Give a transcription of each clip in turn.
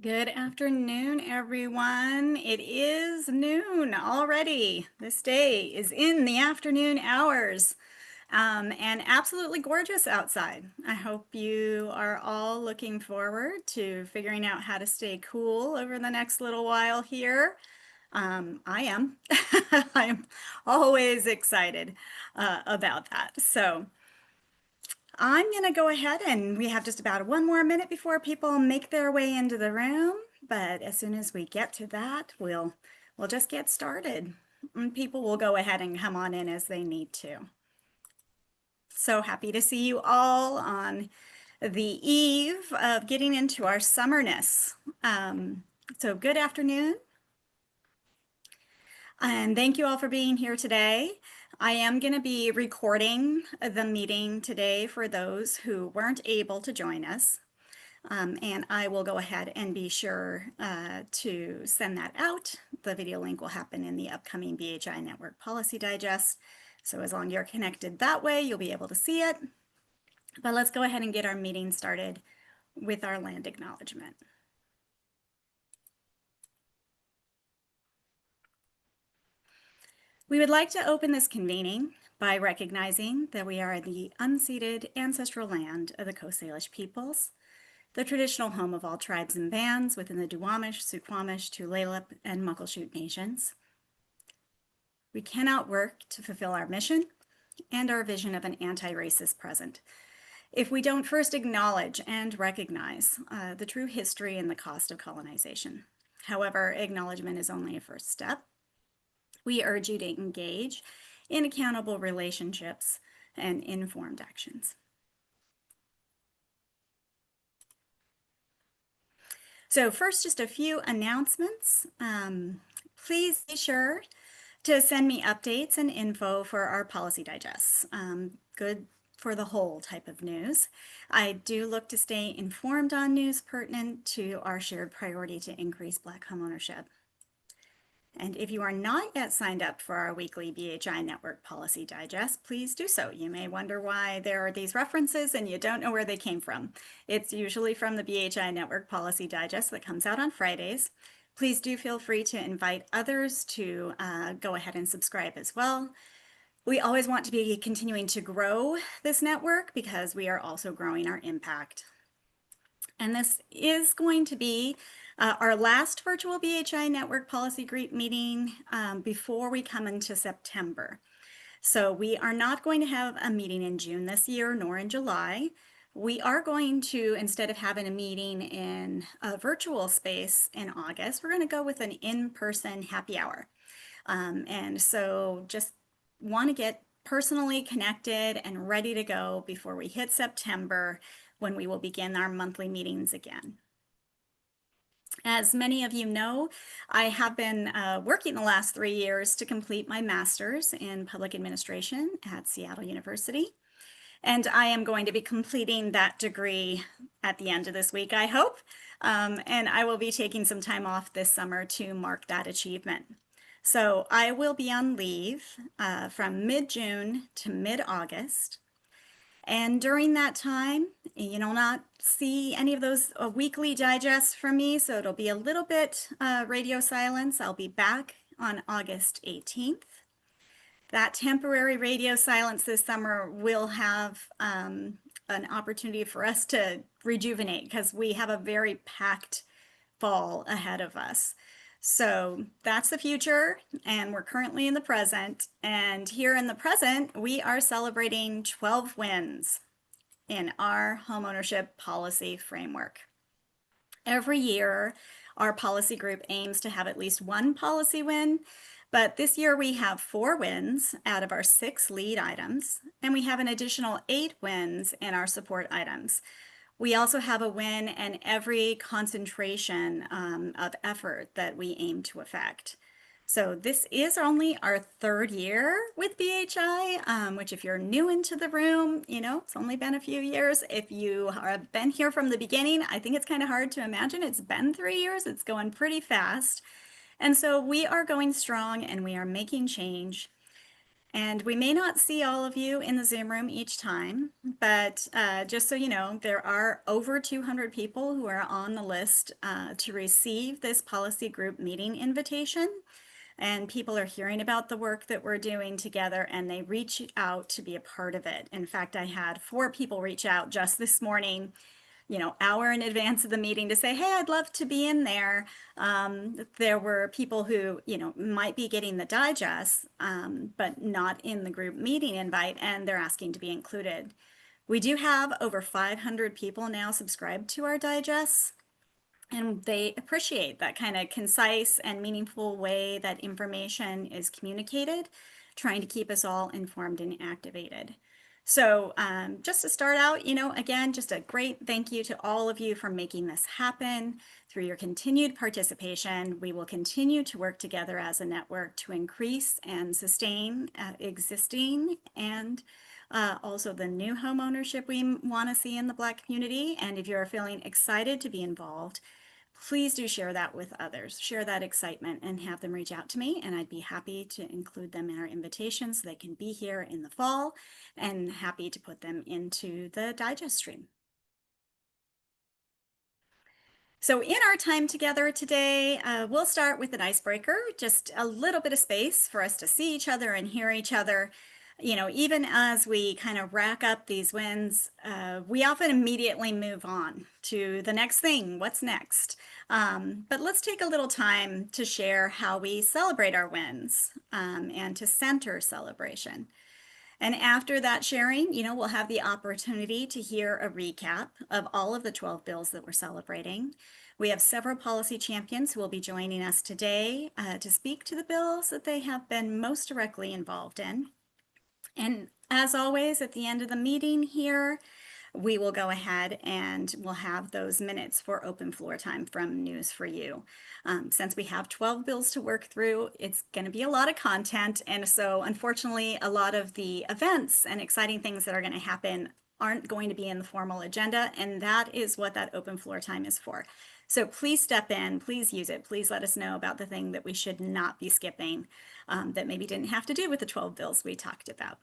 Good afternoon, everyone. It is noon already. This day is in the afternoon hours and absolutely gorgeous outside. I hope you are all looking forward to figuring out how to stay cool over the next little while here. I am. I'm always excited about that. So I'm going to go ahead and we have just about one more minute before people make their way into the room. But as soon as we get to that, we'll just get started. And people will go ahead and come on in as they need to. So happy to see you all on the eve of getting into our summerness. So good afternoon. And thank you all for being here today. I am going to be recording the meeting today for those who weren't able to join us. And I will go ahead and be sure to send that out. The video link will happen in the upcoming BHI Network Policy Digest. So as long as you're connected that way, you'll be able to see it. But let's go ahead and get our meeting started with our land acknowledgement. We would like to open this convening by recognizing that we are in the unceded ancestral land of the Coast Salish peoples, the traditional home of all tribes and bands within the Duwamish, Suquamish, Tulalip, and Muckleshoot nations. We cannot work to fulfill our mission and our vision of an anti-racist present if we don't first acknowledge and recognize the true history and the cost of colonization. However, acknowledgement is only a first step. We urge you to engage in accountable relationships and informed actions. So first, just a few announcements. Please be sure to send me updates and info for our policy digests. Good for the whole type of news. I do look to stay informed on news pertinent to our shared priority to increase Black homeownership. And if you are not yet signed up for our weekly BHI Network Policy Digest, please do so. You may wonder why there are these references and you don't know where they came from. It's usually from the BHI Network Policy Digest that comes out on Fridays. Please do feel free to invite others to go ahead and subscribe as well. We always want to be continuing to grow this network because we are also growing our impact. And this is going to be our last virtual BHI Network Policy Group meeting before we come into September. So we are not going to have a meeting in June this year, nor in July. We are going to, instead of having a meeting in a virtual space in August, we're going to go with an in-person happy hour. And so just want to get personally connected and ready to go before we hit September, when we will begin our monthly meetings again. As many of you know, I have been working the last 3 years to complete my master's in public administration at Seattle University. And I am going to be completing that degree at the end of this week, I hope. And I will be taking some time off this summer to mark that achievement. So I will be on leave from mid-June to mid-August. And during that time, you'll not see any of those weekly digests from me, so it'll be a little bit radio silence. I'll be back on August 18th. That temporary radio silence this summer will have an opportunity for us to rejuvenate because we have a very packed fall ahead of us. So that's the future, and we're currently in the present. And here in the present, we are celebrating 12 wins in our homeownership policy framework. Every year, our policy group aims to have at least one policy win, but this year we have 4 wins out of our 6 lead items, and we have an additional 8 wins in our support items. We also have a win in every concentration of effort that we aim to affect. So this is only our 3rd year with BHI, which if you're new into the room, it's only been a few years. If you have been here from the beginning, I think it's kind of hard to imagine it's been 3 years. It's going pretty fast. And so we are going strong and we are making change. And we may not see all of you in the Zoom room each time, but just so you know, there are over 200 people who are on the list to receive this policy group meeting invitation. And people are hearing about the work that we're doing together and they reach out to be a part of it. In fact, I had 4 people reach out just this morning, hour in advance of the meeting to say, hey, I'd love to be in there. There were people who, might be getting the digest, but not in the group meeting invite, and they're asking to be included. We do have over 500 people now subscribed to our digests, and they appreciate that kind of concise and meaningful way that information is communicated, trying to keep us all informed and activated. So just to start out, again, just a great thank you to all of you for making this happen. Through your continued participation, we will continue to work together as a network to increase and sustain existing and also the new home ownership we want to see in the Black community. And if you're feeling excited to be involved, please do share that with others. Share that excitement and have them reach out to me, and I'd be happy to include them in our invitation so they can be here in the fall, and happy to put them into the digest stream. So in our time together today, we'll start with an icebreaker, just a little bit of space for us to see each other and hear each other. Even as we kind of rack up these wins, we often immediately move on to the next thing. What's next? But let's take a little time to share how we celebrate our wins and to center celebration. And after that sharing, we'll have the opportunity to hear a recap of all of the 12 bills that we're celebrating. We have several policy champions who will be joining us today to speak to the bills that they have been most directly involved in. And as always, at the end of the meeting here, we will go ahead and we'll have those minutes for open floor time from News for You. Since we have 12 bills to work through, it's going to be a lot of content. And so unfortunately, a lot of the events and exciting things that are going to happen aren't going to be in the formal agenda. And that is what that open floor time is for. So please step in, please use it. Please let us know about the thing that we should not be skipping that maybe didn't have to do with the 12 bills we talked about.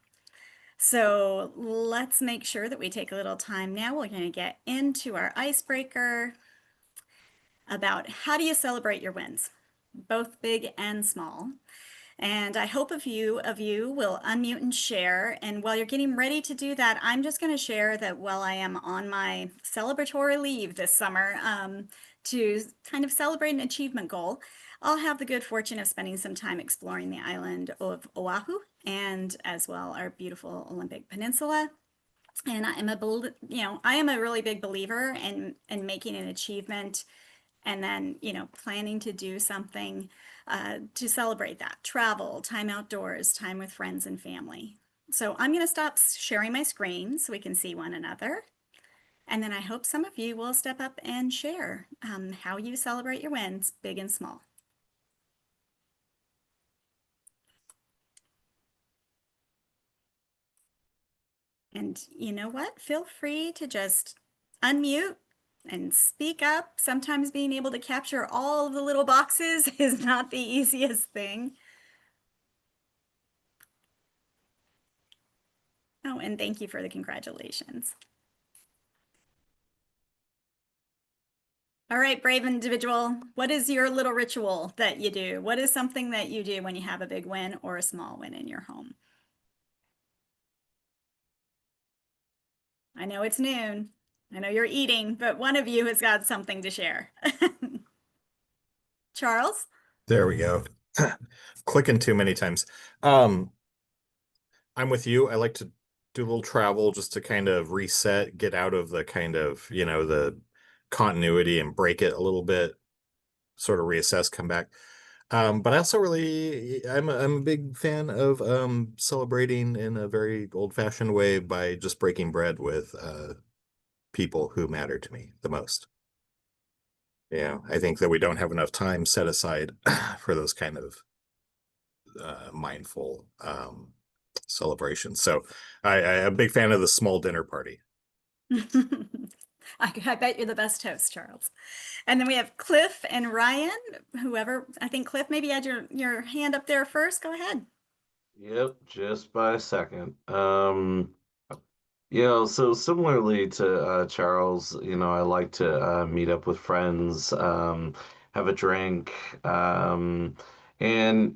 So let's make sure that we take a little time now. We're going to get into our icebreaker about how do you celebrate your wins, both big and small. And I hope a few of you will unmute and share. And while you're getting ready to do that, I'm just going to share that while I am on my celebratory leave this summer to kind of celebrate an achievement goal, I'll have the good fortune of spending some time exploring the island of Oahu and as well our beautiful Olympic Peninsula. And I am a really big believer in making an achievement and then, planning to do something to celebrate that. Travel, time outdoors, time with friends and family. So I'm going to stop sharing my screen so we can see one another. And then I hope some of you will step up and share how you celebrate your wins, big and small. And you know what? Feel free to just unmute and speak up. Sometimes being able to capture all of the little boxes is not the easiest thing. Oh, and thank you for the congratulations. All right, brave individual, what is your little ritual that you do? What is something that you do when you have a big win or a small win in your home? I know it's noon. I know you're eating, but one of you has got something to share. Charles? There we go. Clicking too many times. I'm with you. I like to do a little travel just to kind of reset, get out of the kind of, the continuity and break it a little bit, sort of reassess, come back. But I also I'm a big fan of celebrating in a very old-fashioned way by just breaking bread with people who matter to me the most. Yeah, I think that we don't have enough time set aside for those kind of mindful celebrations. So I'm a big fan of the small dinner party. I bet you're the best host, Charles. And then we have Cliff and Ryan, whoever. I think Cliff, maybe you had your hand up there first. Go ahead. Yep, just by a second. So similarly to Charles, I like to meet up with friends, have a drink, and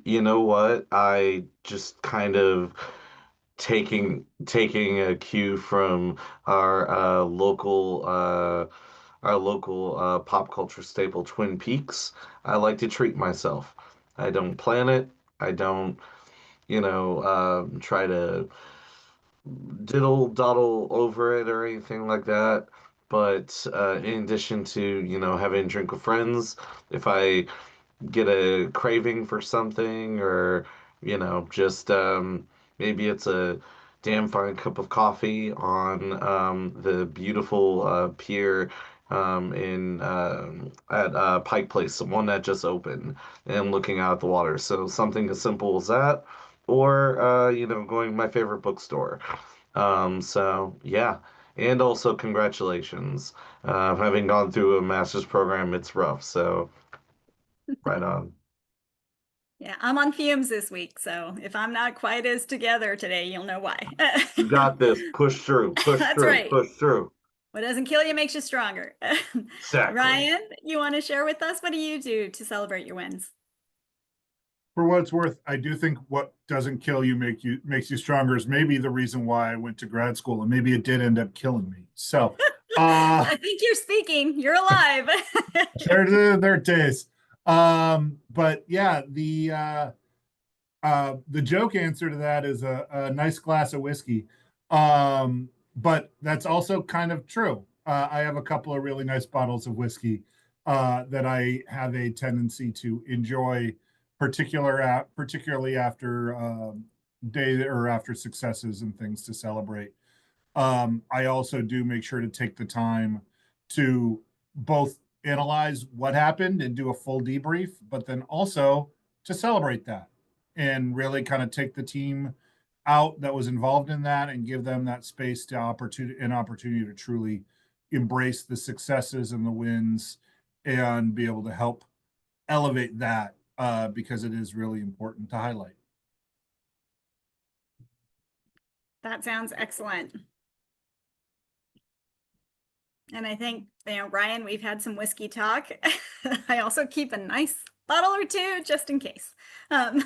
you know what? I just kind of taking a cue from our local pop culture staple, Twin Peaks. I like to treat myself. I don't plan it. I don't, try to diddle doddle over it or anything like that. But in addition to, having a drink with friends, if I get a craving for something or, just maybe it's a damn fine cup of coffee on the beautiful pier in at Pike Place, the one that just opened, and looking out at the water. So something as simple as that, or going to my favorite bookstore. So yeah, and also congratulations. Having gone through a master's program, it's rough. So right on. Yeah, I'm on fumes this week, so if I'm not quite as together today, you'll know why. You got this. Push through. Push That's through. right. Push through. What doesn't kill you makes you stronger. Exactly. Ryan, you want to share with us? What do you do to celebrate your wins? For what it's worth, I do think what doesn't kill you makes you stronger is maybe the reason why I went to grad school, and maybe it did end up killing me. So I think you're speaking. You're alive. there it is. But yeah, the joke answer to that is a nice glass of whiskey. But that's also kind of true. I have a couple of really nice bottles of whiskey that I have a tendency to enjoy, particularly after day or after successes and things to celebrate. I also do make sure to take the time to both analyze what happened and do a full debrief, but then also to celebrate that and really kind of take the team out that was involved in that and give them that space to opportunity to truly embrace the successes and the wins and be able to help elevate that because it is really important to highlight. That sounds excellent. And I think, Ryan, we've had some whiskey talk. I also keep a nice bottle or two just in case. Um,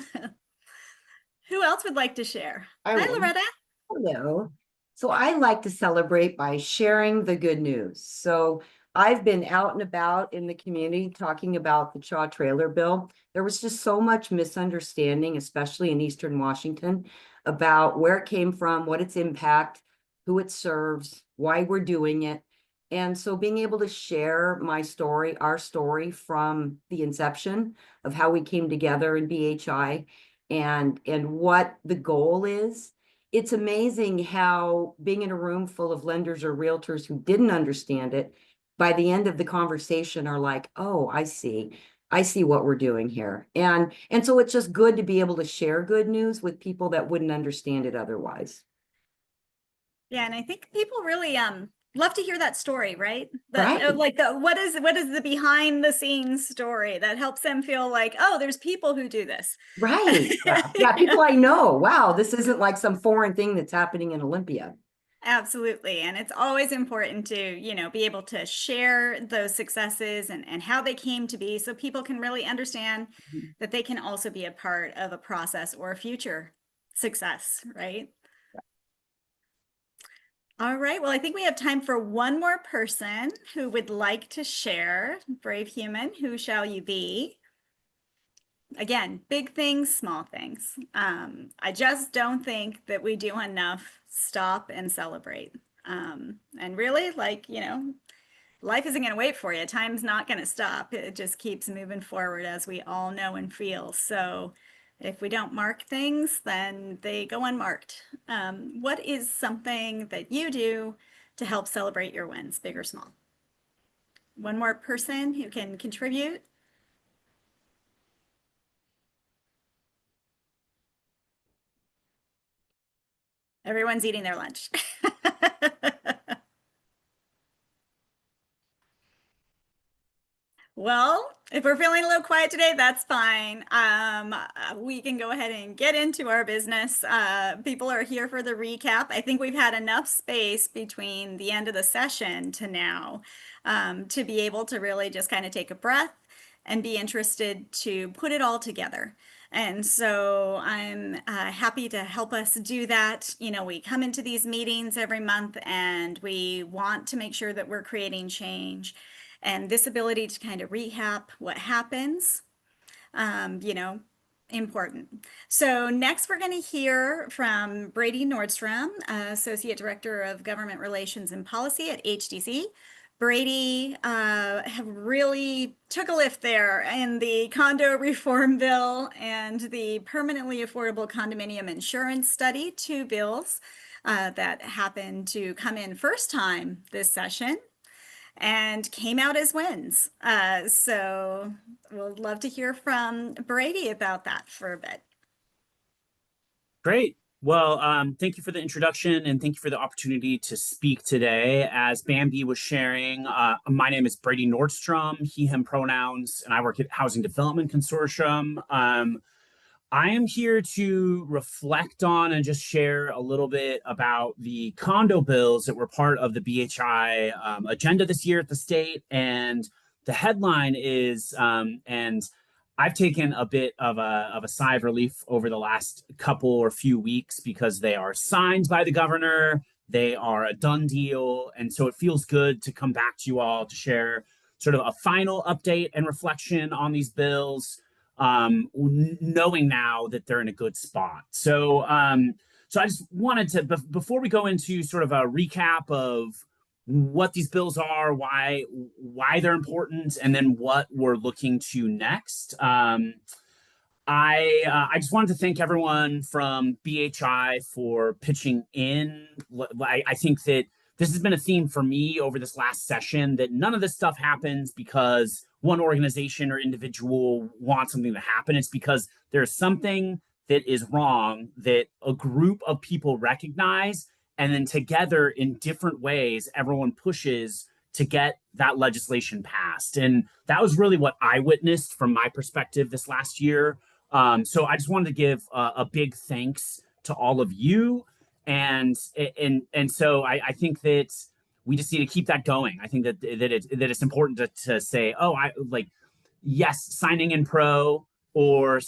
who else would like to share? I Hi, will. Loretta. Hello. So I like to celebrate by sharing the good news. So I've been out and about in the community talking about the Chaw Trailer Bill. There was just so much misunderstanding, especially in Eastern Washington, about where it came from, what its impact, who it serves, why we're doing it. And so being able to share my story, our story from the inception of how we came together in BHI and what the goal is. It's amazing how being in a room full of lenders or realtors who didn't understand it, by the end of the conversation are like, oh, I see what we're doing here. And so it's just good to be able to share good news with people that wouldn't understand it otherwise. Yeah, and I think people really love to hear that story, right? Right. Like what is the behind the scenes story that helps them feel like, oh, there's people who do this. Right. Yeah, people I know. Wow, this isn't like some foreign thing that's happening in Olympia. Absolutely. And it's always important to, be able to share those successes and how they came to be so people can really understand that they can also be a part of a process or a future success, right? All right. Well, I think we have time for one more person who would like to share. Brave human, who shall you be? Again, big things, small things. I just don't think that we do enough stop and celebrate. And really, life isn't going to wait for you. Time's not going to stop. It just keeps moving forward, as we all know and feel. So if we don't mark things, then they go unmarked. What is something that you do to help celebrate your wins, big or small? One more person who can contribute. Everyone's eating their lunch. Well, if we're feeling a little quiet today, that's fine. We can go ahead and get into our business. People are here for the recap. I think we've had enough space between the end of the session to now to be able to really just kind of take a breath and be interested to put it all together. And so I'm happy to help us do that. You know, we come into these meetings every month and we want to make sure that we're creating change. And this ability to kind of recap what happens, you know, important. So next we're going to hear from Brady Nordstrom, Associate Director of Government Relations and Policy at HDC. Brady have really took a lift there in the condo reform bill and the permanently affordable condominium insurance study, 2 bills that happened to come in first time this session and came out as wins. So we'll love to hear from Brady about that for a bit. Great. Well, thank you for the introduction and thank you for the opportunity to speak today. As Bambi was sharing, my name is Brady Nordstrom, he, him pronouns, and I work at Housing Development Consortium. I am here to reflect on and just share a little bit about the condo bills that were part of the BHI agenda this year at the state. And the headline is, and I've taken a bit of a sigh of relief over the last couple or few weeks because they are signed by the governor. They are a done deal. And so it feels good to come back to you all to share sort of a final update and reflection on these bills, knowing now that they're in a good spot. So I just wanted to, before we go into sort of a recap of what these bills are, why they're important, and then what we're looking to next. I just wanted to thank everyone from BHI for pitching in. I think that this has been a theme for me over this last session, that none of this stuff happens because one organization or individual wants something to happen. It's because there's something that is wrong that a group of people recognize, and then together in different ways, everyone pushes to get that legislation passed. And that was really what I witnessed from my perspective this last year. So I just wanted to give a big thanks to all of you. And so I think that we just need to keep that going. I think that it's important to say, oh, yes, signing in pro, or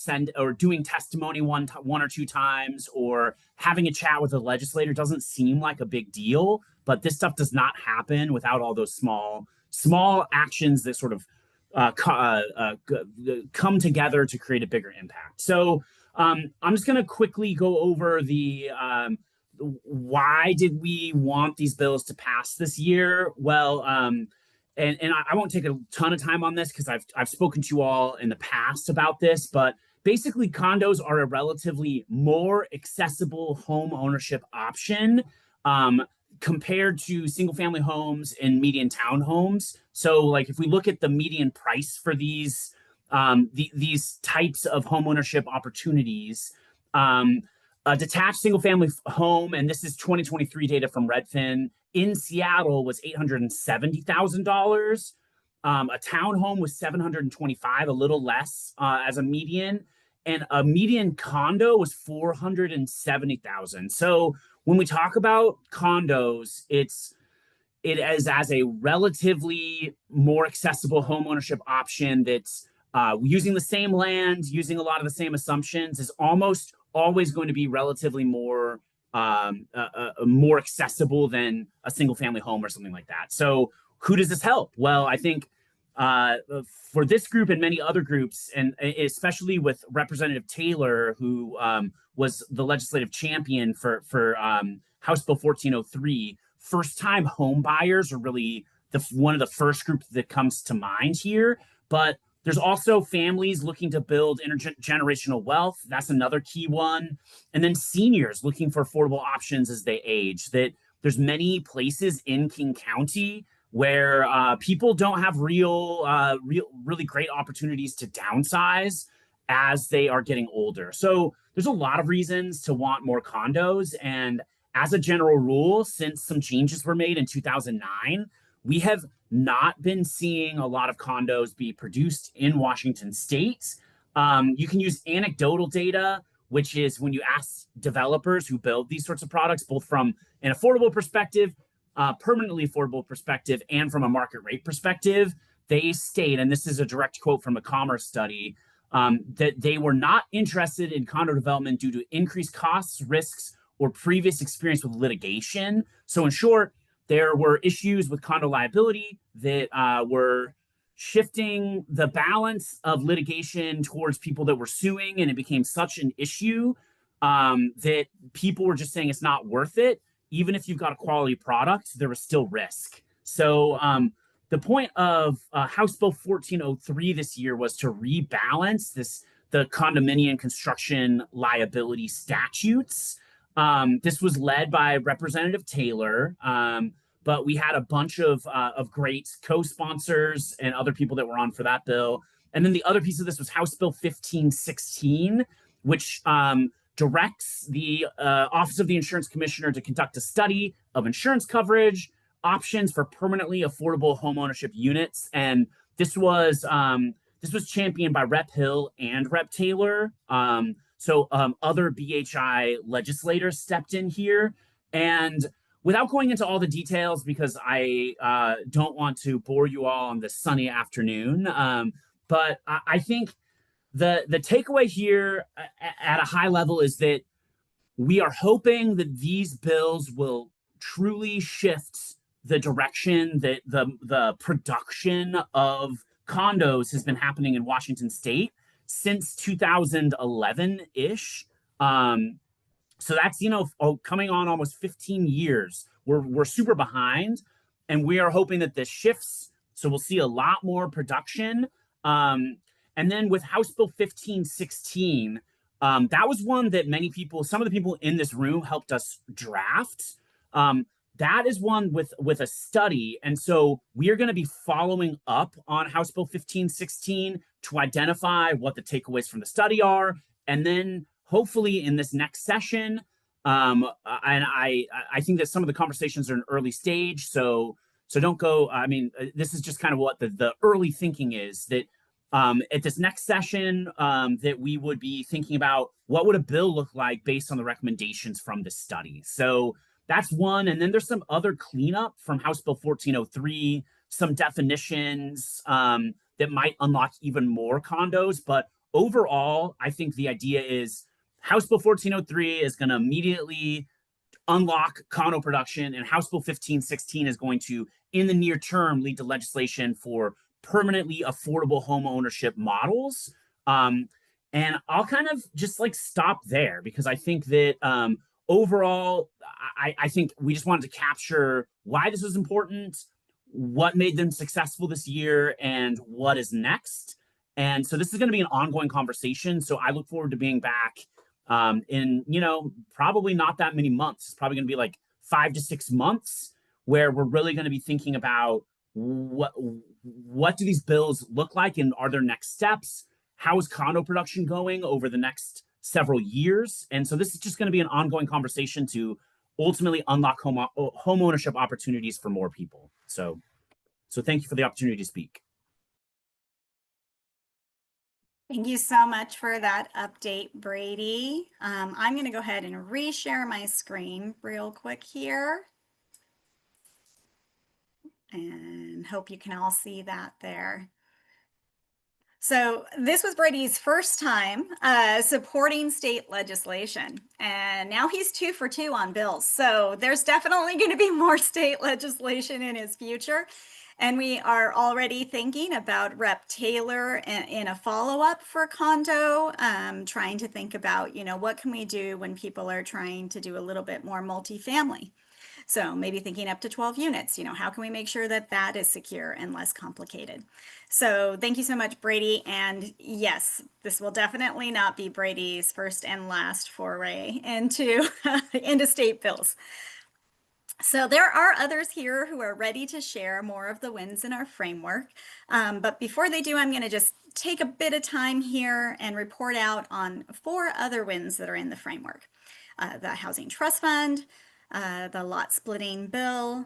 doing testimony one or two times, or having a chat with a legislator doesn't seem like a big deal. But this stuff does not happen without all those small actions that sort of come together to create a bigger impact. So I'm just going to quickly go over the why did we want these bills to pass this year? Well, and I won't take a ton of time on this because I've spoken to you all in the past about this, but basically condos are a relatively more accessible home ownership option compared to single family homes and median townhomes. So like if we look at the median price for these types of home ownership opportunities, a detached single family home, and this is 2023 data from Redfin, in Seattle was $870,000. A townhome was $725,000, a little less as a median, and a median condo was $470,000. So when we talk about condos, it is as a relatively more accessible home ownership option that's using the same land, using a lot of the same assumptions, is almost always going to be relatively more accessible than a single family home or something like that. So who does this help? Well, I think for this group and many other groups, and especially with Representative Taylor, who was the legislative champion for House Bill 1403, first-time home buyers are really one of the first groups that comes to mind here. But there's also families looking to build intergenerational wealth. That's another key one. And then seniors looking for affordable options as they age. That there's many places in King County where people don't have really great opportunities to downsize as they are getting older. So there's a lot of reasons to want more condos. And as a general rule, since some changes were made in 2009, we have not been seeing a lot of condos be produced in Washington state. You can use anecdotal data, which is when you ask developers who build these sorts of products, both from an affordable perspective, permanently affordable perspective, and from a market rate perspective, they state, and this is a direct quote from a Commerce study, that they were not interested in condo development due to increased costs, risks, or previous experience with litigation. So in short, there were issues with condo liability that were shifting the balance of litigation towards people that were suing, and it became such an issue that people were just saying it's not worth it. Even if you've got a quality product, there was still risk. So the point of House Bill 1403 this year was to rebalance the condominium construction liability statutes. This was led by Representative Taylor, but we had a bunch of great co-sponsors and other people that were on for that bill. And then the other piece of this was House Bill 1516, which directs the Office of the Insurance Commissioner to conduct a study of insurance coverage, options for permanently affordable homeownership units. And this was championed by Rep. Hill and Rep. Taylor. So other BHI legislators stepped in here. And without going into all the details, because I don't want to bore you all on this sunny afternoon, but I think the takeaway here at a high level is that we are hoping that these bills will truly shift the direction that the production of condos has been happening in Washington state since 2011-ish. So that's, coming on almost 15 years. We're super behind, and we are hoping that this shifts. So we'll see a lot more production. And then with House Bill 1516, that was one that some of the people in this room helped us draft. That is one with a study. And so we are going to be following up on House Bill 1516 to identify what the takeaways from the study are. And then hopefully in this next session, and I think that some of the conversations are in early stage. So don't go, this is just kind of what the early thinking is, that at this next session, that we would be thinking about what would a bill look like based on the recommendations from this study. So that's one. And then there's some other cleanup from House Bill 1403, some definitions that might unlock even more condos. But overall, I think the idea is House Bill 1403 is going to immediately unlock condo production, and House Bill 1516 is going to, in the near term, lead to legislation for permanently affordable home ownership models. And I'll kind of just stop there, because I think that overall, I think we just wanted to capture why this was important, what made them successful this year, and what is next. And so this is going to be an ongoing conversation. So I look forward to being back in, probably not that many months. It's probably going to be 5 to 6 months, where we're really going to be thinking about what do these bills look like, and are there next steps? How is condo production going over the next several years? And so this is just going to be an ongoing conversation to ultimately unlock home ownership opportunities for more people. So thank you for the opportunity to speak. Thank you so much for that update, Brady. I'm going to go ahead and reshare my screen real quick here, and hope you can all see that there. So this was Brady's first time supporting state legislation, and now he's 2 for 2 on bills. So there's definitely going to be more state legislation in his future. And we are already thinking about Rep. Taylor in a follow-up for condo, trying to think about, what can we do when people are trying to do a little bit more multifamily? So maybe thinking up to 12 units, how can we make sure that that is secure and less complicated? So thank you so much, Brady. And yes, this will definitely not be Brady's first and last foray into, into state bills. So there are others here who are ready to share more of the wins in our framework. But before they do, I'm going to just take a bit of time here and report out on 4 other wins that are in the framework. The Housing Trust Fund, the lot splitting bill,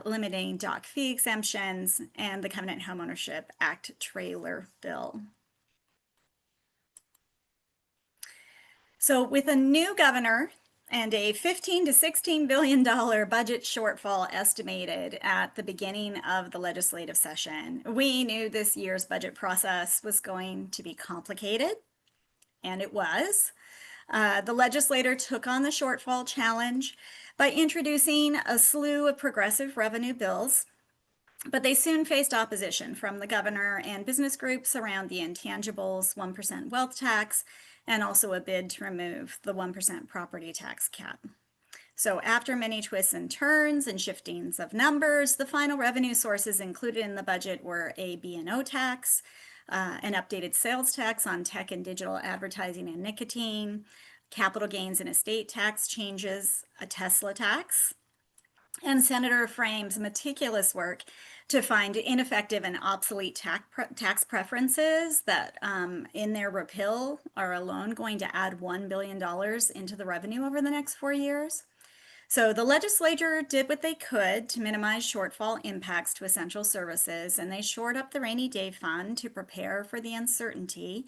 eliminating dock fee exemptions, and the Covenant Homeownership Act trailer bill. So with a new governor and a $15 to $16 billion budget shortfall estimated at the beginning of the legislative session, we knew this year's budget process was going to be complicated, and it was. The legislator took on the shortfall challenge by introducing a slew of progressive revenue bills, but they soon faced opposition from the governor and business groups around the intangibles 1% wealth tax, and also a bid to remove the 1% property tax cap. So after many twists and turns and shiftings of numbers, the final revenue sources included in the budget were a B&O tax, an updated sales tax on tech and digital advertising and nicotine, capital gains and estate tax changes, a Tesla tax, and Senator Frame's meticulous work to find ineffective and obsolete tax preferences that in their repeal are alone going to add $1 billion into the revenue over the next 4 years. So the legislature did what they could to minimize shortfall impacts to essential services, and they shored up the rainy day fund to prepare for the uncertainty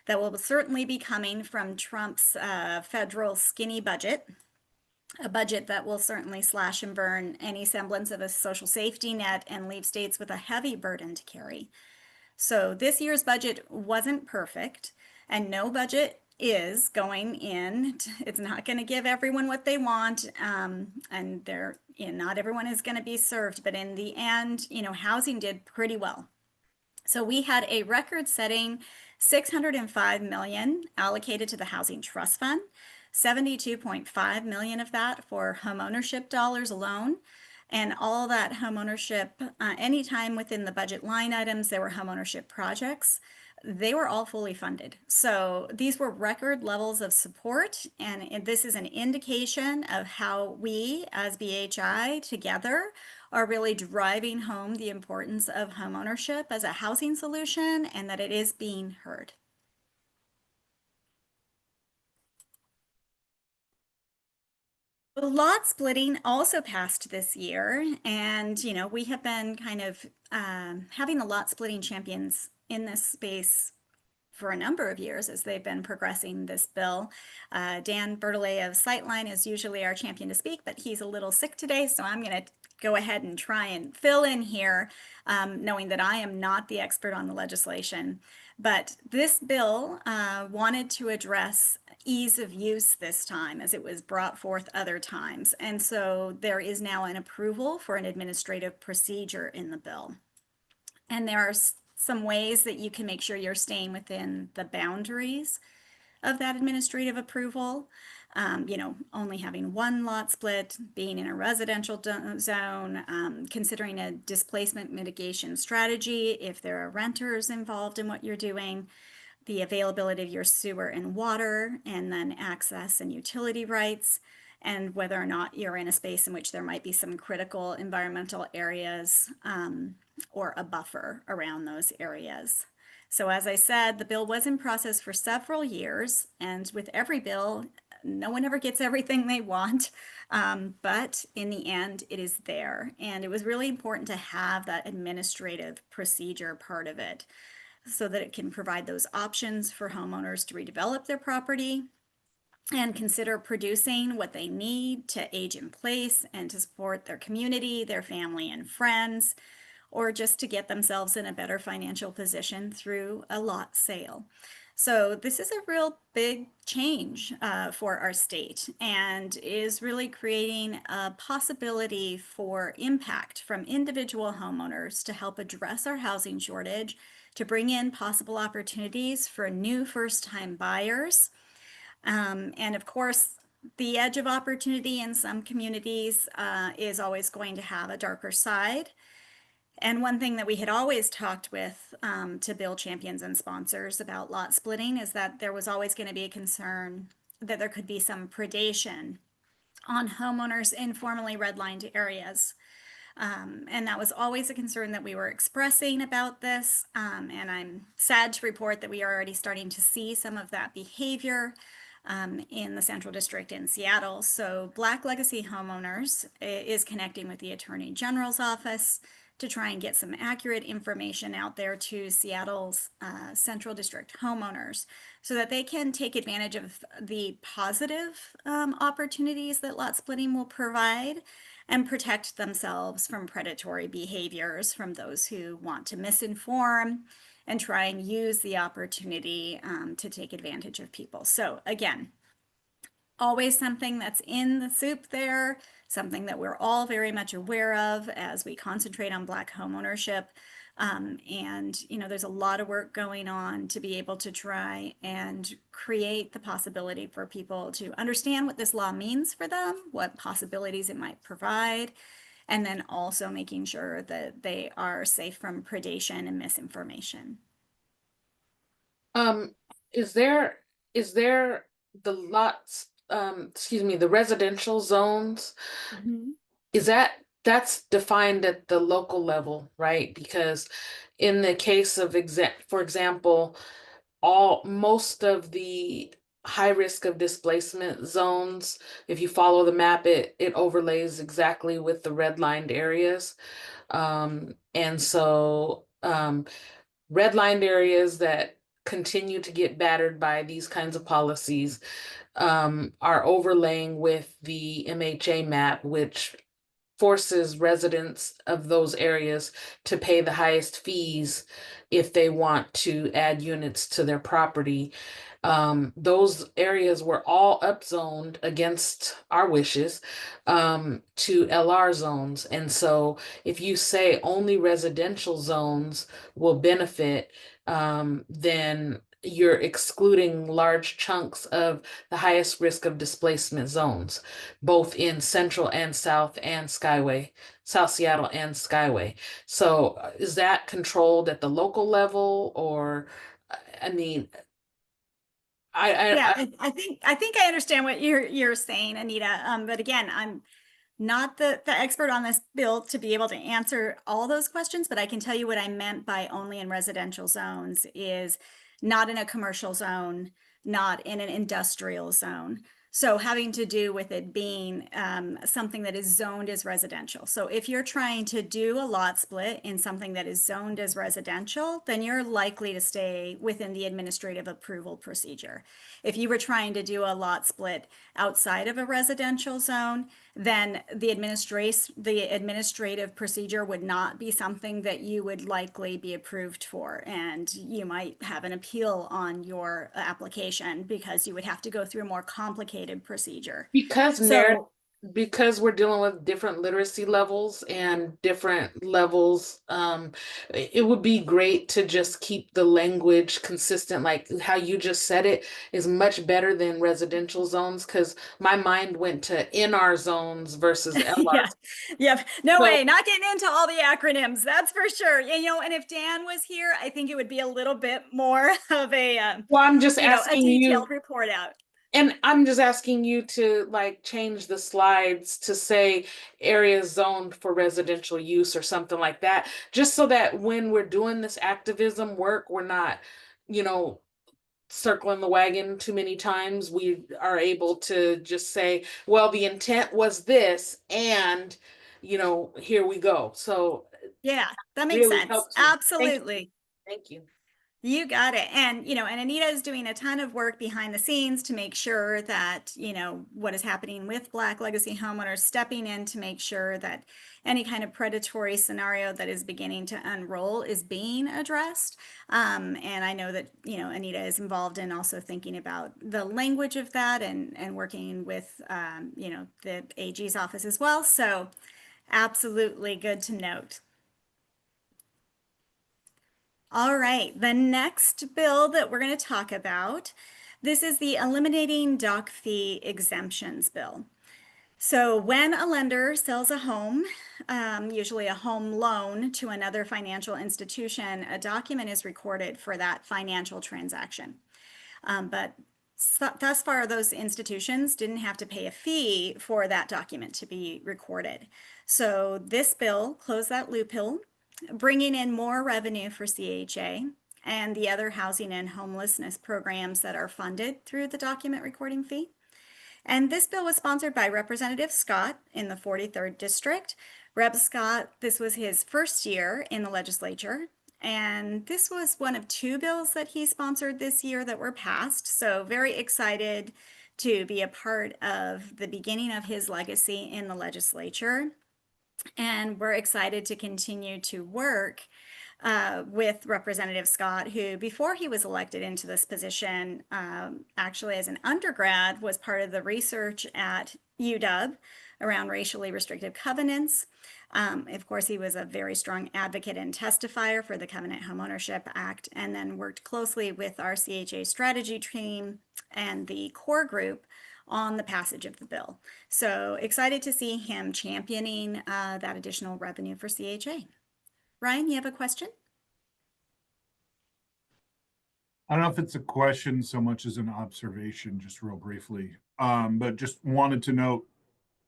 that will certainly be coming from Trump's federal skinny budget, a budget that will certainly slash and burn any semblance of a social safety net and leave states with a heavy burden to carry. So this year's budget wasn't perfect, and no budget is going in. It's not going to give everyone what they want, and not everyone is going to be served. But in the end, housing did pretty well. So we had a record-setting $605 million allocated to the Housing Trust Fund, $72.5 million of that for homeownership dollars alone. And all that homeownership, anytime within the budget line items, there were homeownership projects, they were all fully funded. So these were record levels of support. And this is an indication of how we as BHI together are really driving home the importance of homeownership as a housing solution, and that it is being heard. Lot splitting also passed this year, and we have been kind of having the lot splitting champions in this space for a number of years as they've been progressing this bill. Dan Bertollet of Sightline is usually our champion to speak, but he's a little sick today, so I'm going to go ahead and try and fill in here, knowing that I am not the expert on the legislation. But this bill wanted to address ease of use this time, as it was brought forth other times. And so there is now an approval for an administrative procedure in the bill. And there are some ways that you can make sure you're staying within the boundaries of that administrative approval. Only having one lot split, being in a residential zone, considering a displacement mitigation strategy if there are renters involved in what you're doing, the availability of your sewer and water, and then access and utility rights, and whether or not you're in a space in which there might be some critical environmental areas or a buffer around those areas. So as I said, the bill was in process for several years, and with every bill, no one ever gets everything they want, but in the end, it is there. And it was really important to have that administrative procedure part of it so that it can provide those options for homeowners to redevelop their property and consider producing what they need to age in place and to support their community, their family and friends, or just to get themselves in a better financial position through a lot sale. So this is a real big change for our state, and is really creating a possibility for impact from individual homeowners to help address our housing shortage, to bring in possible opportunities for new first-time buyers. And of course, the edge of opportunity in some communities is always going to have a darker side. And one thing that we had always talked with to bill champions and sponsors about lot splitting is that there was always going to be a concern that there could be some predation on homeowners in formerly redlined areas. And that was always a concern that we were expressing about this. And I'm sad to report that we are already starting to see some of that behavior. in the Central District in Seattle. So Black Legacy Homeowners is connecting with the Attorney General's office to try and get some accurate information out there to Seattle's Central District homeowners so that they can take advantage of the positive opportunities that lot splitting will provide and protect themselves from predatory behaviors from those who want to misinform and try and use the opportunity to take advantage of people. So again, always something that's in the soup there, something that we're all very much aware of as we concentrate on Black homeownership. And, you know, there's a lot of work going on to be able to try and create the possibility for people to understand what this law means for them, what possibilities it might provide, and then also making sure that they are safe from predation and misinformation. Is there the lots, excuse me, the residential zones? Is that's defined at the local level, right? Because in the case of for example, most of the high risk of displacement zones, if you follow the map, it overlays exactly with the redlined areas. And so redlined areas that continue to get battered by these kinds of policies are overlaying with the MHA map, which forces residents of those areas to pay the highest fees if they want to add units to their property. Those areas were all upzoned against our wishes to LR zones. And so if you say only residential zones will benefit, then you're excluding large chunks of the highest risk of displacement zones, both in Central and South and Skyway, South Seattle and Skyway. So is that controlled at the local level, or, I mean, I think I understand what you're saying, Anita. But again, I'm not the expert on this bill to be able to answer all those questions, but I can tell you what I meant by only in residential zones is not in a commercial zone, not in an industrial zone. So having to do with it being something that is zoned as residential. So if you're trying to do a lot split in something that is zoned as residential, then you're likely to stay within the administrative approval procedure. If you were trying to do a lot split outside of a residential zone, then the administrative procedure would not be something that you would likely be approved for. And you might have an appeal on your application because you would have to go through a more complicated procedure. Because we're dealing with different literacy levels and different levels, it would be great to just keep the language consistent. Like how you just said it is much better than residential zones, because my mind went to NR zones versus LR. Yeah. No way, not getting into all the acronyms, that's for sure. You know, and if Dan was here, I think it would be a little bit more of a well, I'm just asking a detailed report out. And I'm just asking you to like change the slides to say areas zoned for residential use or something like that, just so that when we're doing this activism work, we're not, you know, circling the wagon too many times. We are able to just say, well, the intent was this, and, you know, here we go. So yeah, that makes really sense. helps me. Absolutely. Thank you. You got it. And, you know, and Anita is doing a ton of work behind the scenes to make sure that, you know, what is happening with Black Legacy homeowners, stepping in to make sure that any kind of predatory scenario that is beginning to unroll is being addressed. And I know that, you know, Anita is involved in also thinking about the language of that and working with, you know, the AG's office as well. So absolutely good to note. All right, the next bill that we're going to talk about, this is the Eliminating Doc Fee Exemptions Bill. So when a lender sells a home, usually a home loan to another financial institution, a document is recorded for that financial transaction. But thus far, those institutions didn't have to pay a fee for that document to be recorded. So this bill closed that loophole, bringing in more revenue for CHA. and the other housing and homelessness programs that are funded through the document recording fee. And this bill was sponsored by Representative Scott in the 43rd District. Rep. Scott, this was his first year in the legislature, and this was one of 2 bills that he sponsored this year that were passed. So very excited to be a part of the beginning of his legacy in the legislature. And we're excited to continue to work with Representative Scott, who before he was elected into this position, actually as an undergrad, was part of the research at UW around racially restrictive covenants. Of course, he was a very strong advocate and testifier for the Covenant Homeownership Act, and then worked closely with our CHA strategy team and the core group on the passage of the bill. So excited to see him championing that additional revenue for CHA. Ryan, you have a question? I don't know if it's a question so much as an observation, just real briefly. But just wanted to note,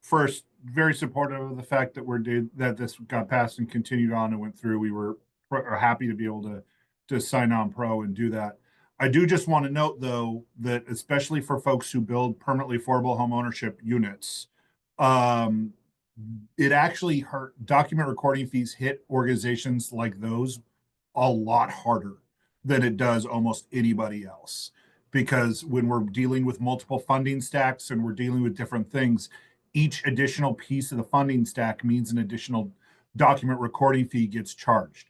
first, very supportive of the fact that that this got passed and continued on and went through. We are happy to be able to sign on pro and do that. I do just want to note, though, that especially for folks who build permanently affordable home ownership units, it actually document recording fees hit organizations like those a lot harder than it does almost anybody else. Because when we're dealing with multiple funding stacks and we're dealing with different things, each additional piece of the funding stack means an additional document recording fee gets charged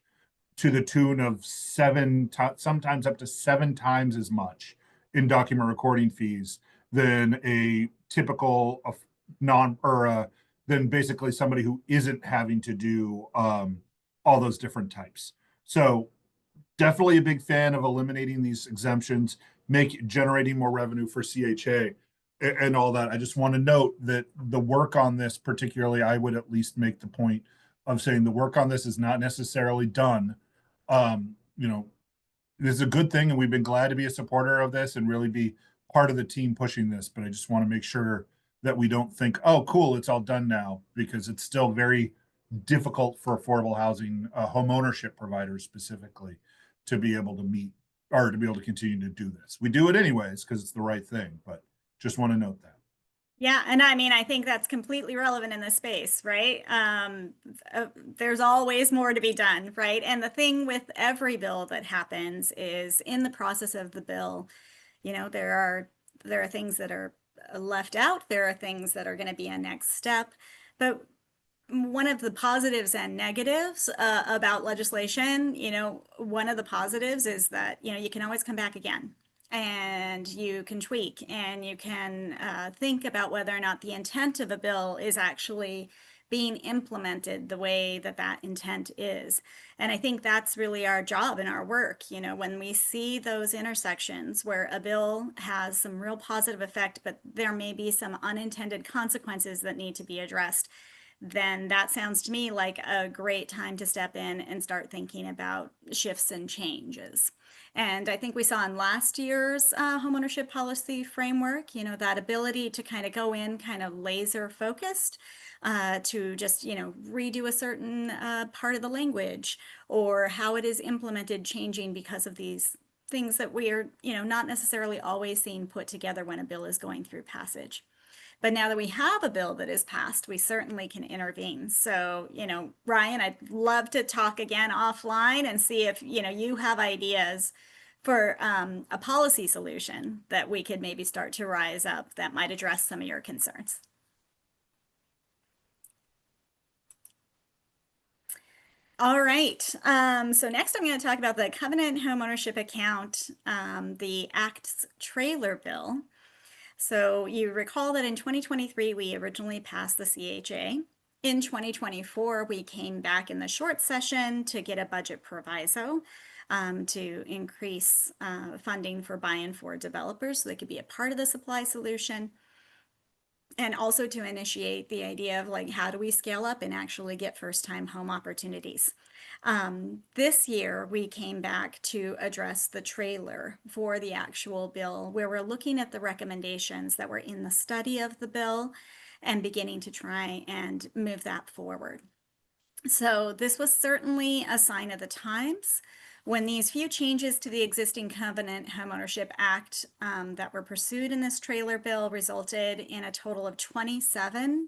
to the tune of sometimes up to 7 times as much in document recording fees than a typical than basically somebody who isn't having to do all those different types. So definitely a big fan of eliminating these exemptions, generating more revenue for CHA and all that. I just want to note that the work on this, particularly, I would at least make the point of saying the work on this is not necessarily done. This is a good thing, and we've been glad to be a supporter of this and really be part of the team pushing this. But I just want to make sure that we don't think, oh, cool, it's all done now, because it's still very difficult for affordable housing home ownership providers specifically to be able to meet or to be able to continue to do this. We do it anyways because it's the right thing, but just want to note that. Yeah, and I mean, I think that's completely relevant in this space, right? There's always more to be done, right? And the thing with every bill that happens is in the process of the bill, there are things that are left out. There are things that are going to be a next step. But one of the positives and negatives about legislation, one of the positives is that, you can always come back again. And you can tweak and you can think about whether or not the intent of a bill is actually being implemented the way that that intent is. And I think that's really our job and our work. When we see those intersections where a bill has some real positive effect, but there may be some unintended consequences that need to be addressed, then that sounds to me like a great time to step in and start thinking about shifts and changes. And I think we saw in last year's homeownership policy framework, that ability to kind of go in kind of laser focused to just, redo a certain part of the language or how it is implemented changing because of these things that we are, not necessarily always seeing put together when a bill is going through passage. But now that we have a bill that is passed, we certainly can intervene. So, Ryan, I'd love to talk again offline and see if, you have ideas for a policy solution that we could maybe start to rise up that might address some of your concerns. All right. So next I'm going to talk about the Covenant Homeownership Account, the ACTS trailer bill. So you recall that in 2023, we originally passed the CHA. In 2024, we came back in the short session to get a budget proviso to increase funding for buy-in for developers so they could be a part of the supply solution. And also to initiate the idea of how do we scale up and actually get first-time home opportunities. This year, we came back to address the trailer for the actual bill, where we're looking at the recommendations that were in the study of the bill and beginning to try and move that forward. So this was certainly a sign of the times When these few changes to the existing Covenant Homeownership Act that were pursued in this trailer bill resulted in a total of 27,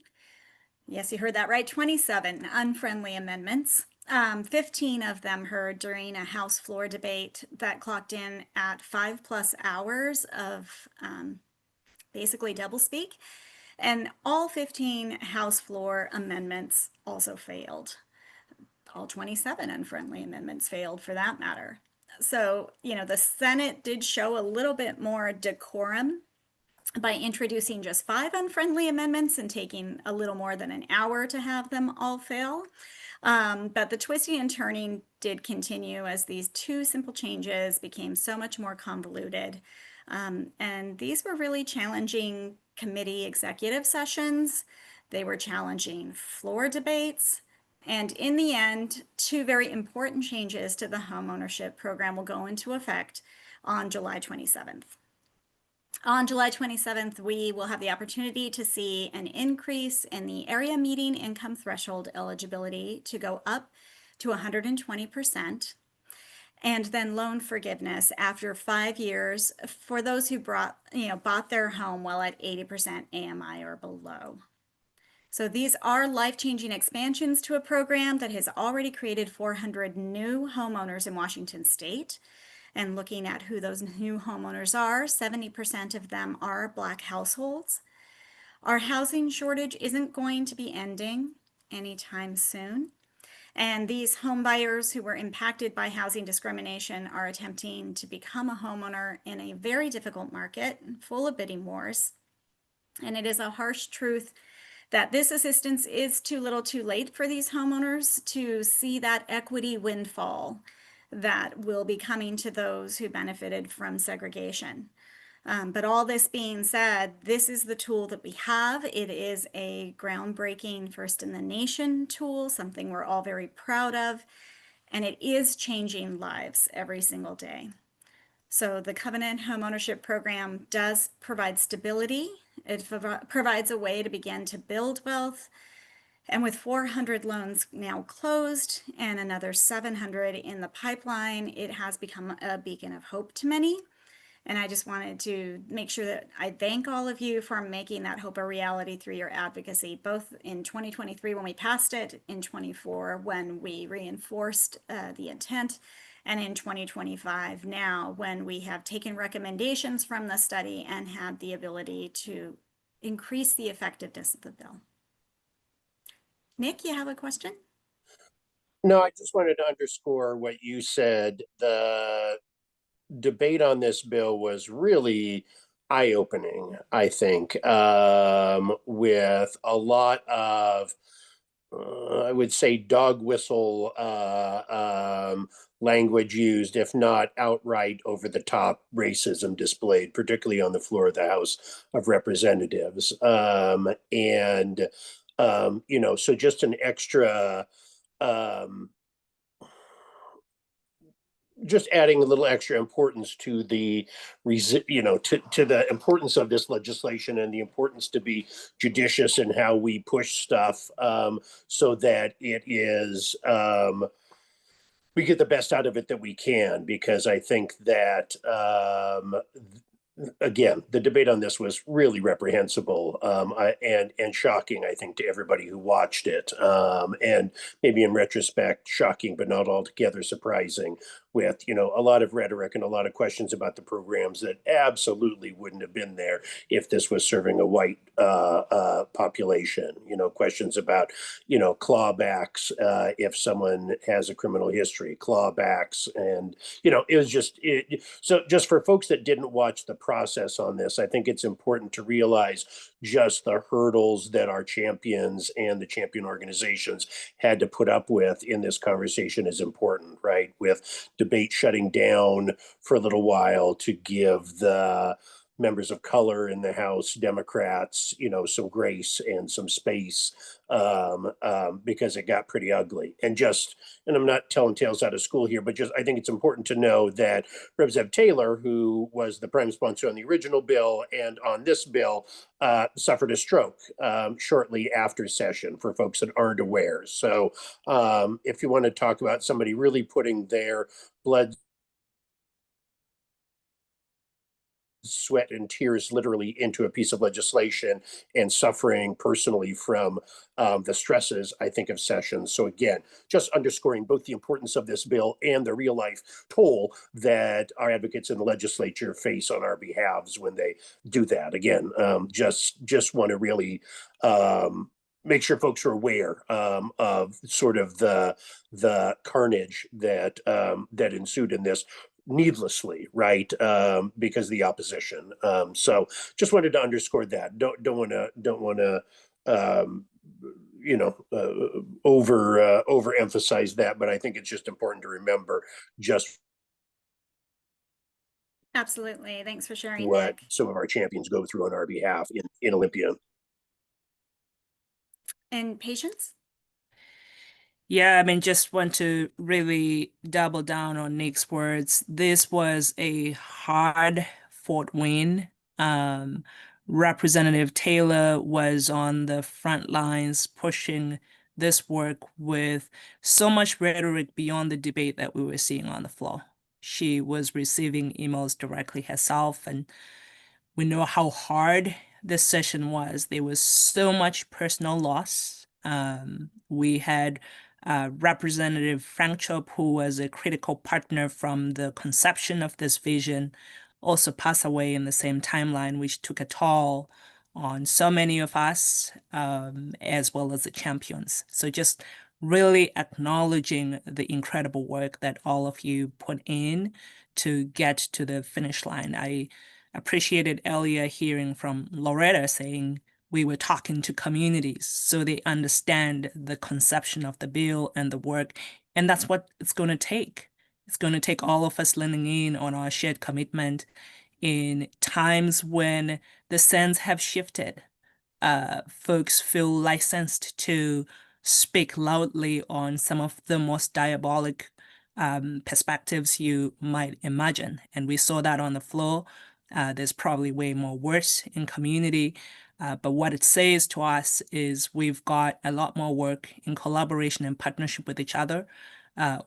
yes, you heard that right, 27 unfriendly amendments. 15 of them heard during a House floor debate that clocked in at 5+ hours of basically doublespeak. And all 15 House floor amendments also failed. All 27 unfriendly amendments failed for that matter. So, the Senate did show a little bit more decorum by introducing just 5 unfriendly amendments and taking a little more than an hour to have them all fail. But the twisting and turning did continue as these 2 simple changes became so much more convoluted. And these were really challenging committee executive sessions. They were challenging floor debates. And in the end, 2 very important changes to the homeownership program will go into effect on July 27th. On July 27th, we will have the opportunity to see an increase in the area median income threshold eligibility to go up to 120%. And then loan forgiveness after 5 years for those who bought their home while at 80% AMI or below. So these are life-changing expansions to a program that has already created 400 new homeowners in Washington State. And looking at who those new homeowners are, 70% of them are Black households. Our housing shortage isn't going to be ending anytime soon. And these home buyers who were impacted by housing discrimination are attempting to become a homeowner in a very difficult market full of bidding wars. And it is a harsh truth that this assistance is too little too late for these homeowners to see that equity windfall that will be coming to those who benefited from segregation. But all this being said, this is the tool that we have. It is a groundbreaking first in the nation tool, something we're all very proud of, and it is changing lives every single day. So the Covenant Homeownership Program does provide stability. It provides a way to begin to build wealth. And with 400 loans now closed and another 700 in the pipeline, it has become a beacon of hope to many. And I just wanted to make sure that I thank all of you for making that hope a reality through your advocacy, both in 2023 when we passed it, in 24 when we reinforced the intent, and in 2025 now when we have taken recommendations from the study and had the ability to increase the effectiveness of the bill. Nick, you have a question? No, I just wanted to underscore what you said. The debate on this bill was really eye-opening, I think, with a lot of, I would say, dog whistle language used, if not outright over-the-top racism displayed, particularly on the floor of the House of Representatives. So just an extra, just adding a little extra importance to the, to the importance of this legislation and the importance to be judicious in how we push stuff, so that it is, we get the best out of it that we can, because I think that, again, the debate on this was really reprehensible, and shocking, I think, to everybody who watched it. And maybe in retrospect, shocking, but not altogether surprising, with, a lot of rhetoric and a lot of questions about the programs that absolutely wouldn't have been there if this was serving a white population. Questions about, clawbacks if someone has a criminal history, clawbacks. And, it was just, so just for folks that didn't watch the process on this, I think it's important to realize just the hurdles that our champions and the champion organizations had to put up with in this conversation is important, right? With debate shutting down for a little while to give the members of color in the House, Democrats, some grace and some space, because it got pretty ugly. And I'm not telling tales out of school here, but I think it's important to know that Rep. Zeb Taylor, who was the prime sponsor on the original bill and on this bill, suffered a stroke shortly after session, for folks that aren't aware. So if you want to talk about somebody really putting their blood, sweat, and tears literally into a piece of legislation and suffering personally from the stresses, I think, of sessions. So again, just underscoring both the importance of this bill and the real life toll that our advocates in the legislature face on our behalves when they do that. Again, just want to really make sure folks are aware of sort of the carnage that that ensued in this needlessly, right? Because of the opposition. So just wanted to underscore that. Don't want to overemphasize that, but I think it's just important to remember just Absolutely. Thanks for sharing, what Nick. some of our champions go through on our behalf in Olympia. And Patience? Yeah, I mean, just want to really double down on Nick's words. This was a hard fought win. Representative Taylor was on the front lines pushing this work with so much rhetoric beyond the debate that we were seeing on the floor. She was receiving emails directly herself, and we know how hard this session was. There was so much personal loss. We had Representative Frank Chop, who was a critical partner from the conception of this vision, also passed away in the same timeline, which took a toll on so many of us, as well as the champions. So just really acknowledging the incredible work that all of you put in to get to the finish line. I appreciated earlier hearing from Loretta saying we were talking to communities so they understand the conception of the bill and the work. And that's what it's going to take. It's going to take all of us leaning in on our shared commitment in times when the sands have shifted. Folks feel licensed to speak loudly on some of the most diabolic perspectives you might imagine. And we saw that on the floor. There's probably way more worse in community. But what it says to us is we've got a lot more work in collaboration and partnership with each other.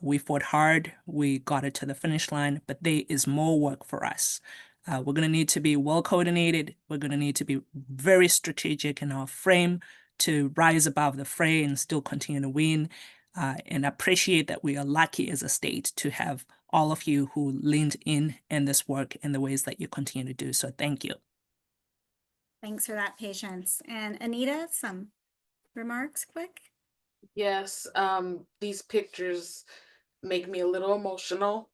We fought hard, we got it to the finish line, but there is more work for us. We're going to need to be well coordinated. We're going to need to be very strategic in our frame to rise above the fray and still continue to win. And appreciate that we are lucky as a state to have all of you who leaned in this work in the ways that you continue to do. So thank you. Thanks for that, Patience. And Anita, some remarks quick? Yes, these pictures make me a little emotional.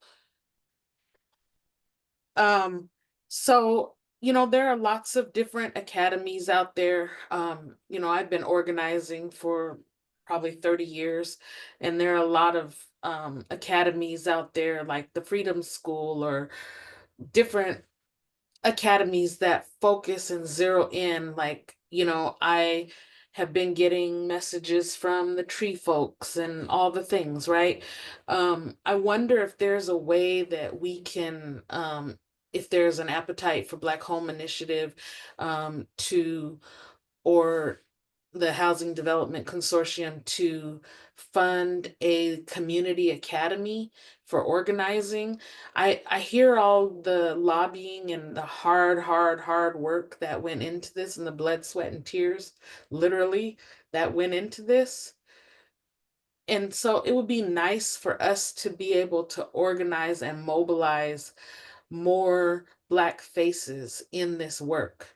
So, there are lots of different academies out there. I've been organizing for probably 30 years, and there are a lot of academies out there like the Freedom School or different academies that focus and zero in. Like, I have been getting messages from the tree folks and all the things, right? I wonder if there's a way that we can, if there's an appetite for Black Home Initiative or the Housing Development Consortium to fund a community academy for organizing. I hear all the lobbying and the hard work that went into this, and the blood, sweat, and tears, literally, that went into this. And so it would be nice for us to be able to organize and mobilize more Black faces in this work.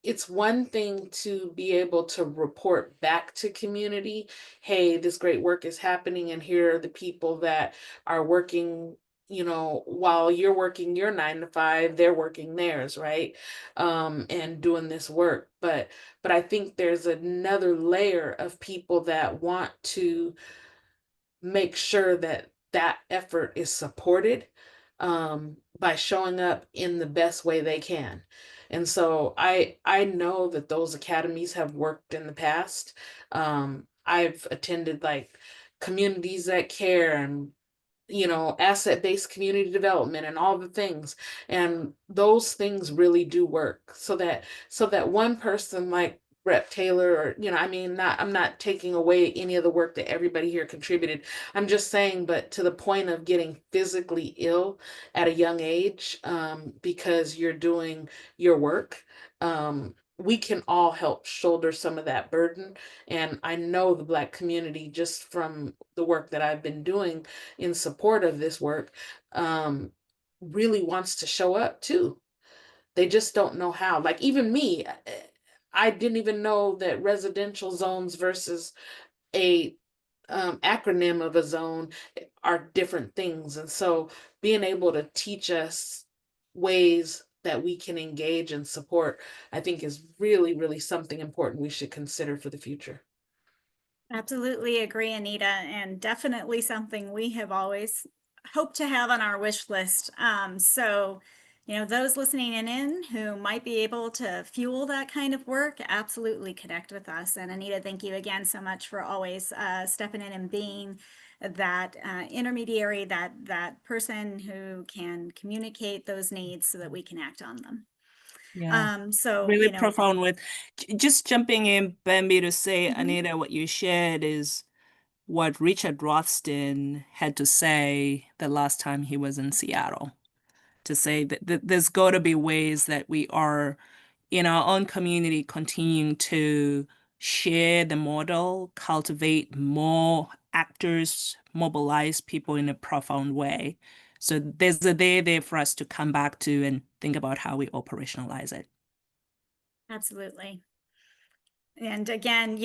It's one thing to be able to report back to community, hey, this great work is happening, and here are the people that are working, while you're working your 9 to 5, they're working theirs, right? And doing this work. But I think there's another layer of people that want to make sure that that effort is supported. by showing up in the best way they can. And so I know that those academies have worked in the past. I've attended like communities that care and asset-based community development and all the things. And those things really do work so that one person like Rep Taylor, or I'm not taking away any of the work that everybody here contributed. I'm just saying, but to the point of getting physically ill at a young age, because you're doing your work, we can all help shoulder some of that burden. And I know the Black community, just from the work that I've been doing in support of this work, really wants to show up too. They just don't know how. Like even me, I didn't even know that residential zones versus a acronym of a zone are different things. And so being able to teach us ways that we can engage and support, I think is really, really something important we should consider for the future. Absolutely agree, Anita, and definitely something we have always hoped to have on our wish list. So, those listening in who might be able to fuel that kind of work, absolutely connect with us. And Anita, thank you again so much for always stepping in and being that intermediary, that person who can communicate those needs so that we can act on them. Yeah. So, Really profound with just jumping in, Bambi, to say, Mhm. Anita, what you shared is what Richard Rothstein had to say the last time he was in Seattle, to say that there's got to be ways that we are in our own community continuing to share the model, cultivate more actors, mobilize people in a profound way. So there's a day there for us to come back to and think about how we operationalize it. Absolutely. And again,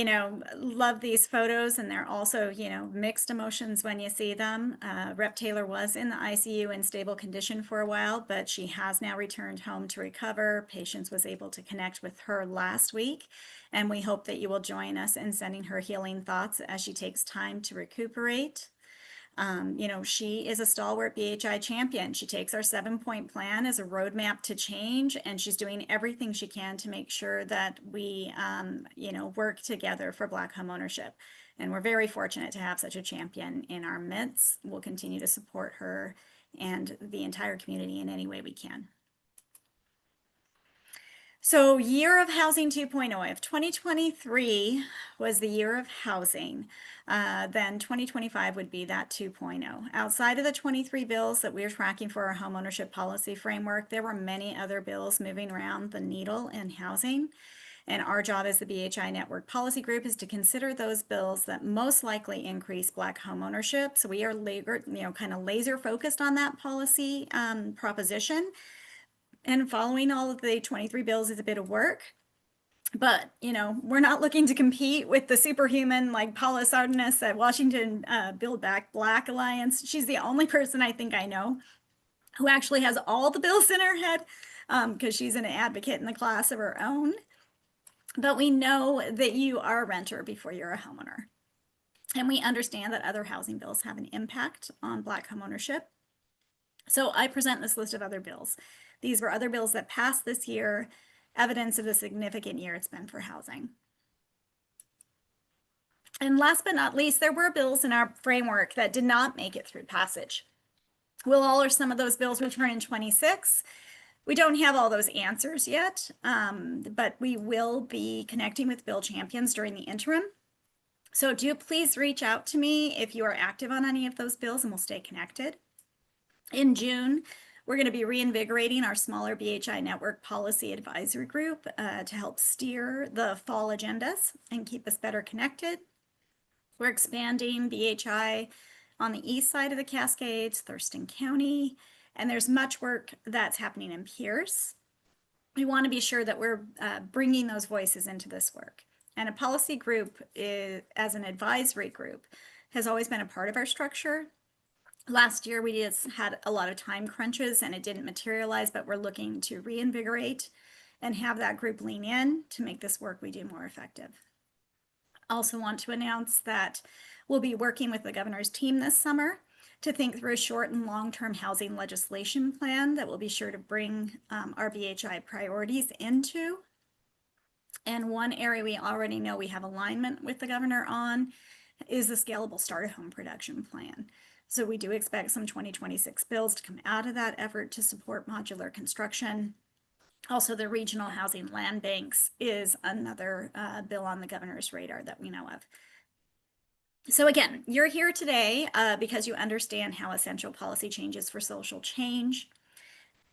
love these photos, and they're also, mixed emotions when you see them. Rep Taylor was in the ICU in stable condition for a while, but she has now returned home to recover. Patience was able to connect with her last week, and we hope that you will join us in sending her healing thoughts as she takes time to recuperate. She is a stalwart BHI champion. She takes our 7-point plan as a roadmap to change, and she's doing everything she can to make sure that we, work together for Black homeownership. And we're very fortunate to have such a champion in our midst. We'll continue to support her and the entire community in any way we can. So, Year of Housing 2.0. If 2023 was the year of housing, then 2025 would be that 2.0. Outside of the 23 bills that we're tracking for our homeownership policy framework, there were many other bills moving around the needle in housing. And our job as the BHI Network Policy Group is to consider those bills that most likely increase Black homeownership. So we are laser focused on that policy proposition. And following all of the 23 bills is a bit of work. But, we're not looking to compete with the superhuman like Paula Sardinas at Washington Build Back Black Alliance. She's the only person I think I know who actually has all the bills in her head because she's an advocate in the class of her own. But we know that you are a renter before you're a homeowner. And we understand that other housing bills have an impact on Black homeownership. So I present this list of other bills. These were other bills that passed this year, evidence of the significant year it's been for housing. And last but not least, there were bills in our framework that did not make it through passage. Will all or some of those bills return in 26? We don't have all those answers yet, but we will be connecting with bill champions during the interim. So do please reach out to me if you are active on any of those bills, and we'll stay connected. In June, we're going to be reinvigorating our smaller BHI Network Policy Advisory Group to help steer the fall agendas and keep us better connected. We're expanding BHI on the east side of the Cascades, Thurston County, and there's much work that's happening in Pierce. We want to be sure that we're bringing those voices into this work. And a policy group as an advisory group has always been a part of our structure. Last year, we just had a lot of time crunches and it didn't materialize, but we're looking to reinvigorate and have that group lean in to make this work we do more effective. I also want to announce that we'll be working with the governor's team this summer to think through a short and long-term housing legislation plan that will be sure to bring our BHI priorities into. And one area we already know we have alignment with the governor on is the scalable starter home production plan. So we do expect some 2026 bills to come out of that effort to support modular construction. Also, the regional housing land banks is another bill on the governor's radar that we know of. So again, you're here today because you understand how essential policy changes for social change,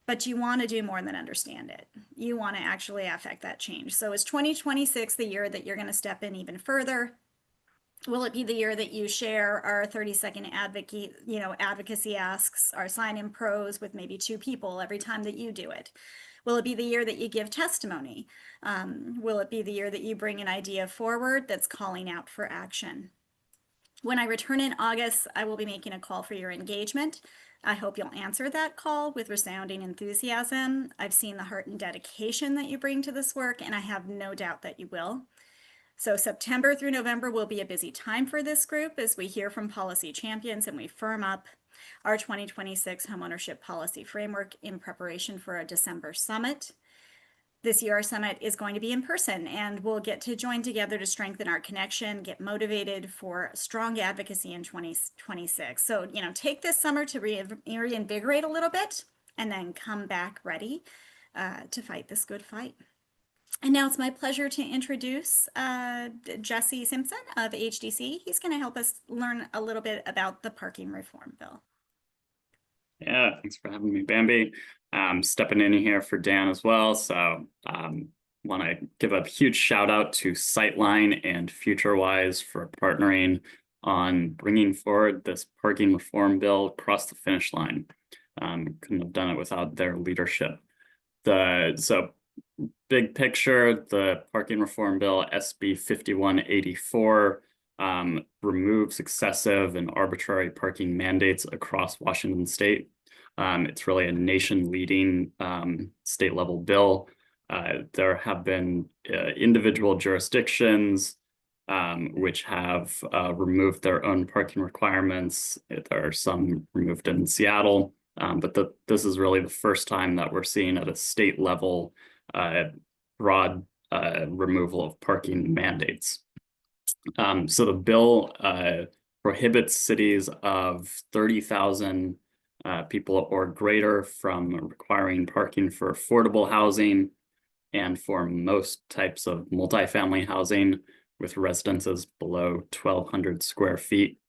but you want to do more than understand it. You want to actually affect that change. So is 2026 the year that you're going to step in even further? Will it be the year that you share our 30-second advocacy asks, our sign-in pros with maybe 2 people every time that you do it? Will it be the year that you give testimony? Will it be the year that you bring an idea forward that's calling out for action? When I return in August, I will be making a call for your engagement. I hope you'll answer that call with resounding enthusiasm. I've seen the heart and dedication that you bring to this work, and I have no doubt that you will. So September through November will be a busy time for this group as we hear from policy champions and we firm up our 2026 homeownership policy framework in preparation for a December summit. This year, our summit is going to be in person, and we'll get to join together to strengthen our connection, get motivated for strong advocacy in 2026. So, take this summer to reinvigorate a little bit and then come back ready to fight this good fight. And now it's my pleasure to introduce Jesse Simpson of HDC. He's going to help us learn a little bit about the parking reform bill. Yeah, thanks for having me, Bambi. Stepping in here for Dan as well. So want to give a huge shout out to Sightline and FutureWise for partnering on bringing forward this parking reform bill across the finish line. Couldn't have done it without their leadership. So big picture, the parking reform bill, SB 5184, removes excessive and arbitrary parking mandates across Washington state. It's really a nation-leading state level bill. There have been individual jurisdictions which have removed their own parking requirements. There are some removed in Seattle, but this is really the first time that we're seeing at a state level broad removal of parking mandates. So the bill prohibits cities of 30,000 people or greater from requiring parking for affordable housing and for most types of multifamily housing with residences below 1,200 square feet,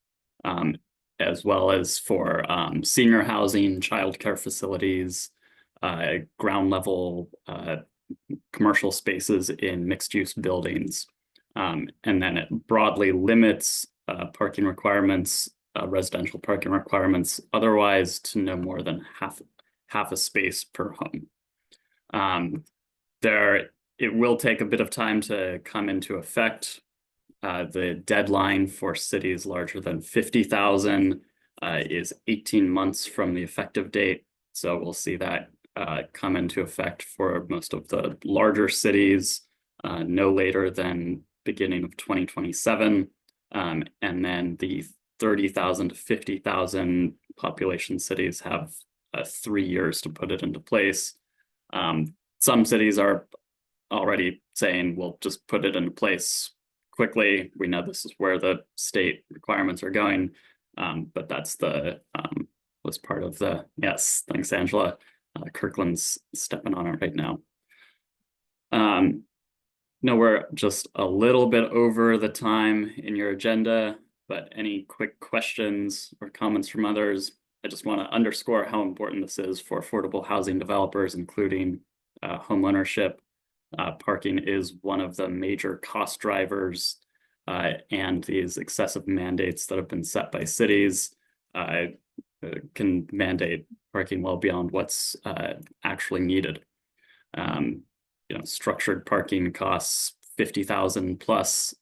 as well as for senior housing, childcare facilities, ground level commercial spaces in mixed-use buildings. And then it broadly limits parking requirements, residential parking requirements, otherwise to no more than half a space per home. It will take a bit of time to come into effect. The deadline for cities larger than 50,000 is 18 months from the effective date. So we'll see that come into effect for most of the larger cities no later than beginning of 2027. And then the 30,000 to 50,000 population cities have 3 years to put it into place. Some cities are already saying, we'll just put it into place quickly. We know this is where the state requirements are going, but that's was part of the, yes, thanks, Angela. Kirkland's stepping on it right now. No, we're just a little bit over the time in your agenda, but any quick questions or comments from others? I just want to underscore how important this is for affordable housing developers, including home ownership. Parking is one of the major cost drivers, and these excessive mandates that have been set by cities can mandate parking well beyond what's actually needed. Structured parking costs $50,000 plus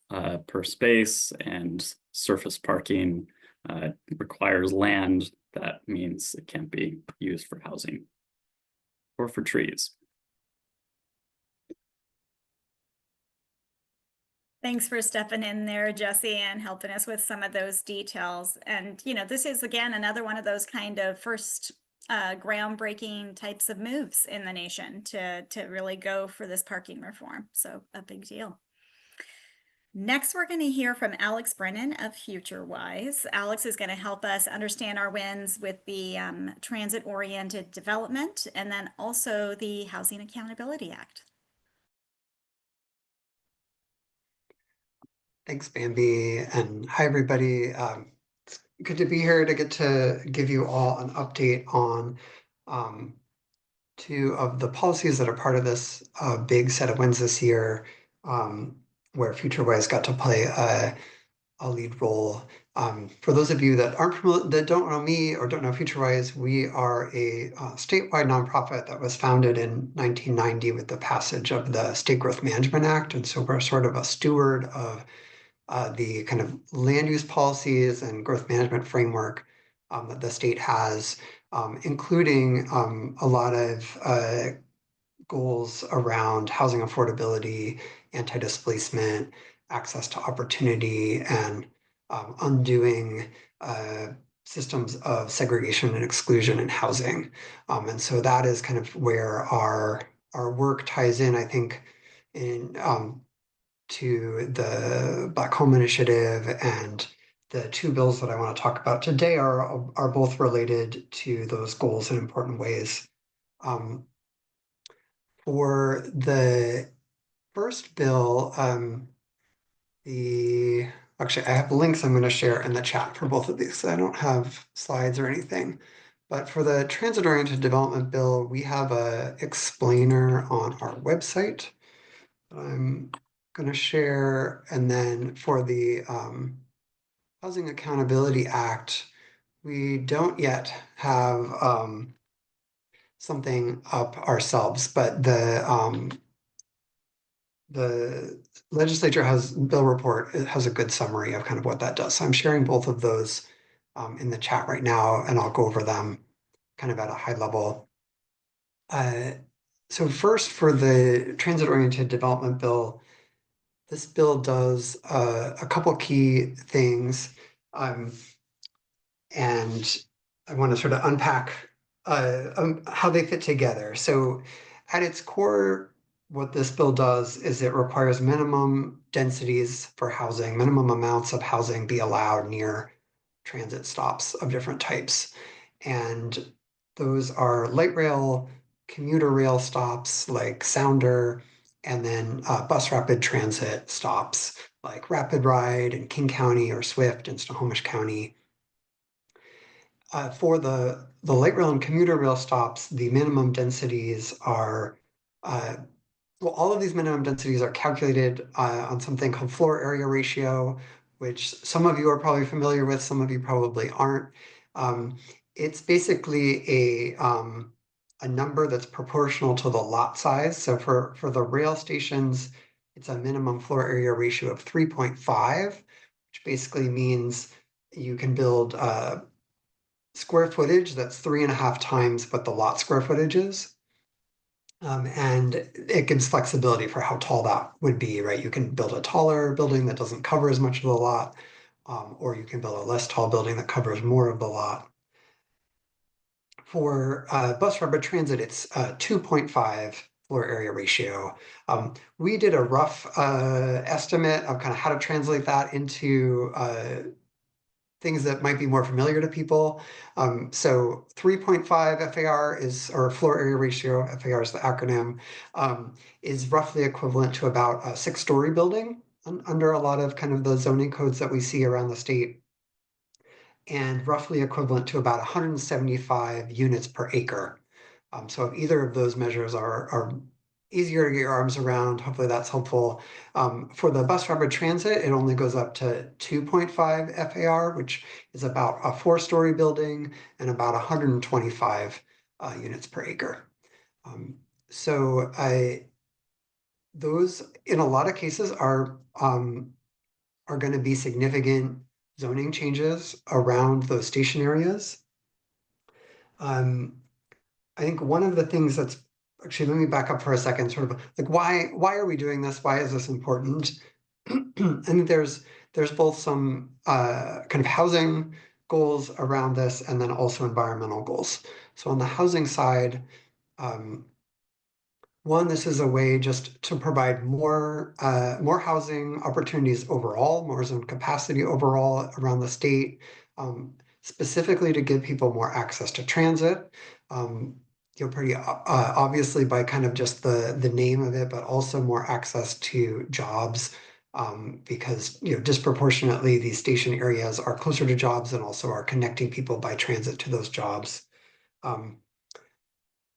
per space, and surface parking requires land. That means it can't be used for housing or for trees. Thanks for stepping in there, Jesse, and helping us with some of those details. And, this is again, another one of those kind of first groundbreaking types of moves in the nation to really go for this parking reform. So a big deal. Next, we're going to hear from Alex Brennan of FutureWise. Alex is going to help us understand our wins with the transit-oriented development and then also the Housing Accountability Act. Thanks, Bambi, and hi, everybody. It's good to be here to get to give you all an update on two of the policies that are part of this big set of wins this year, where FutureWise got to play a lead role. For those of you that that don't know me or don't know FutureWise, we are a statewide nonprofit that was founded in 1990 with the passage of the State Growth Management Act, and so we're sort of a steward of the kind of land use policies and growth management framework that the state has, including a lot of goals around housing affordability, anti-displacement, access to opportunity, and undoing systems of segregation and exclusion in housing. And so that is kind of where our work ties in, I think, in to the Black Home Initiative, and the two bills that I want to talk about today are both related to those goals in important ways. For the first bill, actually I have links I'm going to share in the chat for both of these. I don't have slides or anything. But for the transit-oriented development bill, we have a explainer on our website that I'm going to share. And then for the Housing Accountability Act, we don't yet have something up ourselves, but the legislature has bill report. It has a good summary of kind of what that does. So I'm sharing both of those in the chat right now, and I'll go over them kind of at a high level. So first, for the transit-oriented development bill, this bill does a couple key things, and I want to sort of unpack how they fit together. So at its core, what this bill does is it requires minimum densities for housing, minimum amounts of housing be allowed near transit stops of different types. And those are light rail, commuter rail stops like Sounder, and then bus rapid transit stops like Rapid Ride in King County or Swift in Snohomish County. For the light rail and commuter rail stops, the minimum densities are, well, all of these minimum densities are calculated on something called floor area ratio, which some of you are probably familiar with, some of you probably aren't. It's basically a number that's proportional to the lot size. So for the rail stations, it's a minimum floor area ratio of 3.5, which basically means you can build square footage that's 3.5 times what the lot square footage is. And it gives flexibility for how tall that would be, right? You can build a taller building that doesn't cover as much of the lot, or you can build a less tall building that covers more of the lot. For bus rapid transit, it's 2.5 floor area ratio. We did a rough estimate of kind of how to translate that into things that might be more familiar to people. So 3.5 FAR is, or floor area ratio, FAR is the acronym, is roughly equivalent to about a 6-story building under a lot of kind of the zoning codes that we see around the state, and roughly equivalent to about 175 units per acre. So if either of those measures are easier to get your arms around, hopefully that's helpful. For the bus rapid transit, it only goes up to 2.5 FAR, which is about a 4-story building and about 125 units per acre. So those, in a lot of cases, are going to be significant zoning changes around those station areas. I think one of the things that's, actually, let me back up for a second, sort of like why are we doing this? Why is this important? And there's both some kind of housing goals around this and then also environmental goals. So on the housing side, one, this is a way just to provide more housing opportunities overall, more zone capacity overall around the state, specifically to give people more access to transit. Pretty obviously by kind of just the name of it, but also more access to jobs, because disproportionately these station areas are closer to jobs and also are connecting people by transit to those jobs.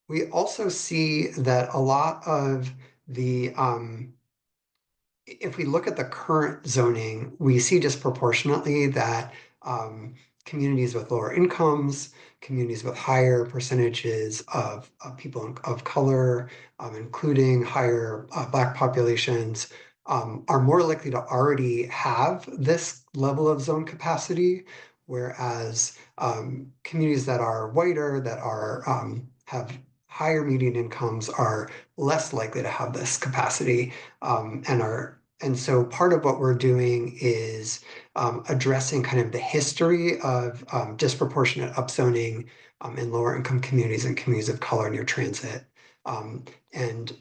We also see that a lot of the, if we look at the current zoning, we see disproportionately that communities with lower incomes, communities with higher percentages of people of color, including higher Black populations, are more likely to already have this level of zone capacity, whereas communities that are whiter, that are have higher median incomes, are less likely to have this capacity, and so part of what we're doing is addressing kind of the history of disproportionate upzoning in lower income communities and communities of color near transit. And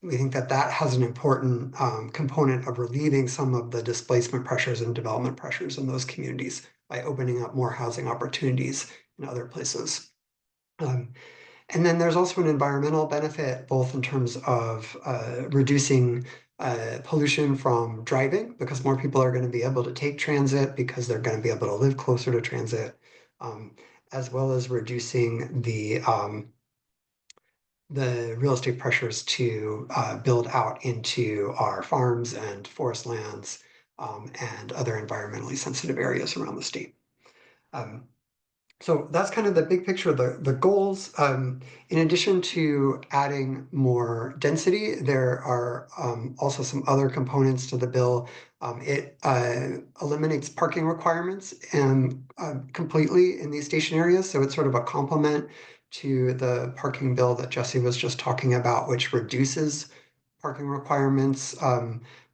we think that that has an important component of relieving some of the displacement pressures and development pressures in those communities by opening up more housing opportunities in other places. And then there's also an environmental benefit, both in terms of reducing pollution from driving, because more people are going to be able to take transit because they're going to be able to live closer to transit, as well as reducing the real estate pressures to build out into our farms and forest lands and other environmentally sensitive areas around the state. So that's kind of the big picture of the goals. In addition to adding more density, there are also some other components to the bill. It eliminates parking requirements and completely in these station areas. So it's sort of a complement to the parking bill that Jesse was just talking about, which reduces parking requirements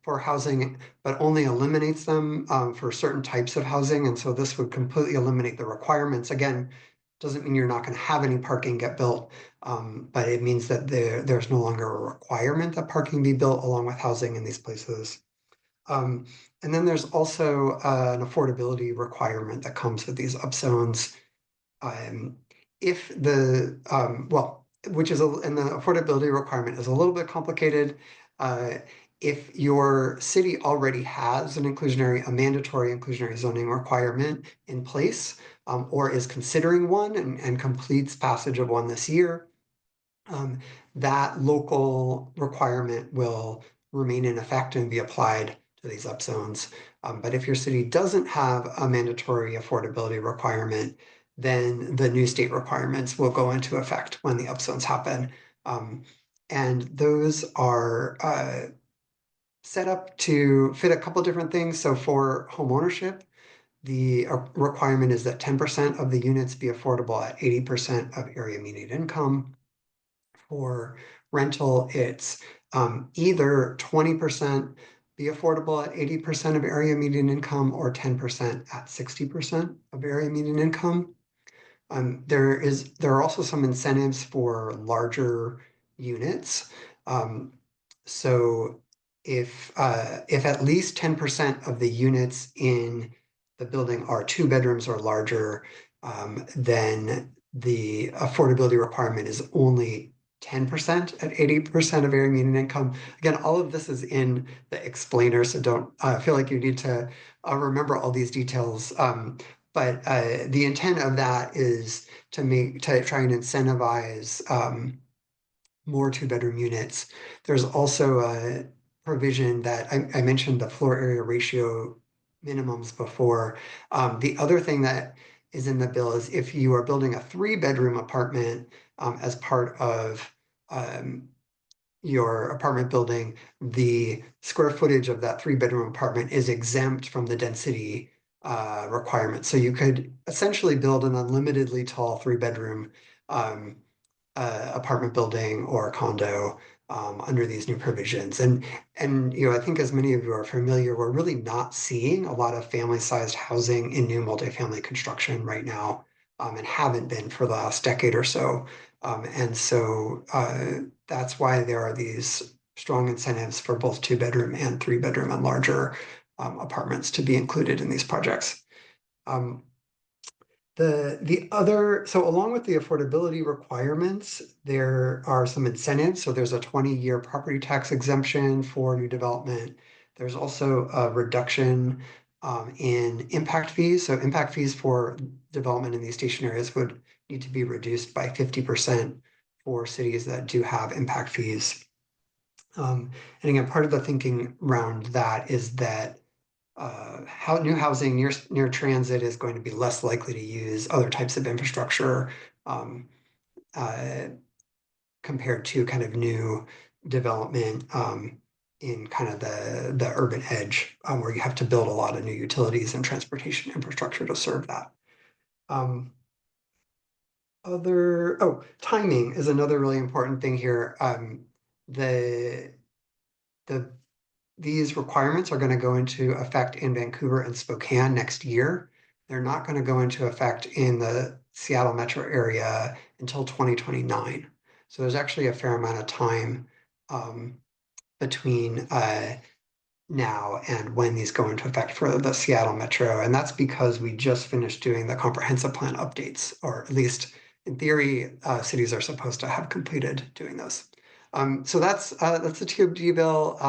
for housing, but only eliminates them for certain types of housing. And so this would completely eliminate the requirements. Again, doesn't mean you're not going to have any parking get built, but it means that there's no longer a requirement that parking be built along with housing in these places. And then there's also an affordability requirement that comes with these upzones. If the, which is, and the affordability requirement is a little bit complicated. If your city already has a mandatory inclusionary zoning requirement in place, or is considering one and completes passage of one this year, that local requirement will remain in effect and be applied to these upzones. But if your city doesn't have a mandatory affordability requirement, then the new state requirements will go into effect when the upzones happen. And those are set up to fit a couple different things. So for home ownership, the requirement is that 10% of the units be affordable at 80% of area median income. For rental, it's either 20% be affordable at 80% of area median income or 10% at 60% of area median income. There are also some incentives for larger units. So if at least 10% of the units in the building are 2 bedrooms or larger, then the affordability requirement is only 10% at 80% of area median income. Again, all of this is in the explainer, so don't feel like you need to remember all these details. But the intent of that is to try and incentivize more 2-bedroom units. There's also a provision that I mentioned the floor area ratio minimums before. The other thing that is in the bill is if you are building a 3-bedroom apartment as part of your apartment building, the square footage of that 3-bedroom apartment is exempt from the density requirement. So you could essentially build an unlimitedly tall 3-bedroom apartment building or a condo under these new provisions. And I think as many of you are familiar, we're really not seeing a lot of family-sized housing in new multifamily construction right now, and haven't been for the last decade or so. And so that's why there are these strong incentives for both 2-bedroom and 3-bedroom and larger apartments to be included in these projects. So along with the affordability requirements, there are some incentives. So there's a 20-year property tax exemption for new development. There's also a reduction in impact fees. So impact fees for development in these station areas would need to be reduced by 50% for cities that do have impact fees. And again, part of the thinking around that is that how new housing near transit is going to be less likely to use other types of infrastructure compared to kind of new development in kind of the urban edge where you have to build a lot of new utilities and transportation infrastructure to serve that. Timing is another really important thing here. These requirements are going to go into effect in Vancouver and Spokane next year. They're not going to go into effect in the Seattle metro area until 2029. So there's actually a fair amount of time between now and when these go into effect for the Seattle metro. And that's because we just finished doing the comprehensive plan updates, or at least in theory, cities are supposed to have completed doing those. So that's the TOD bill.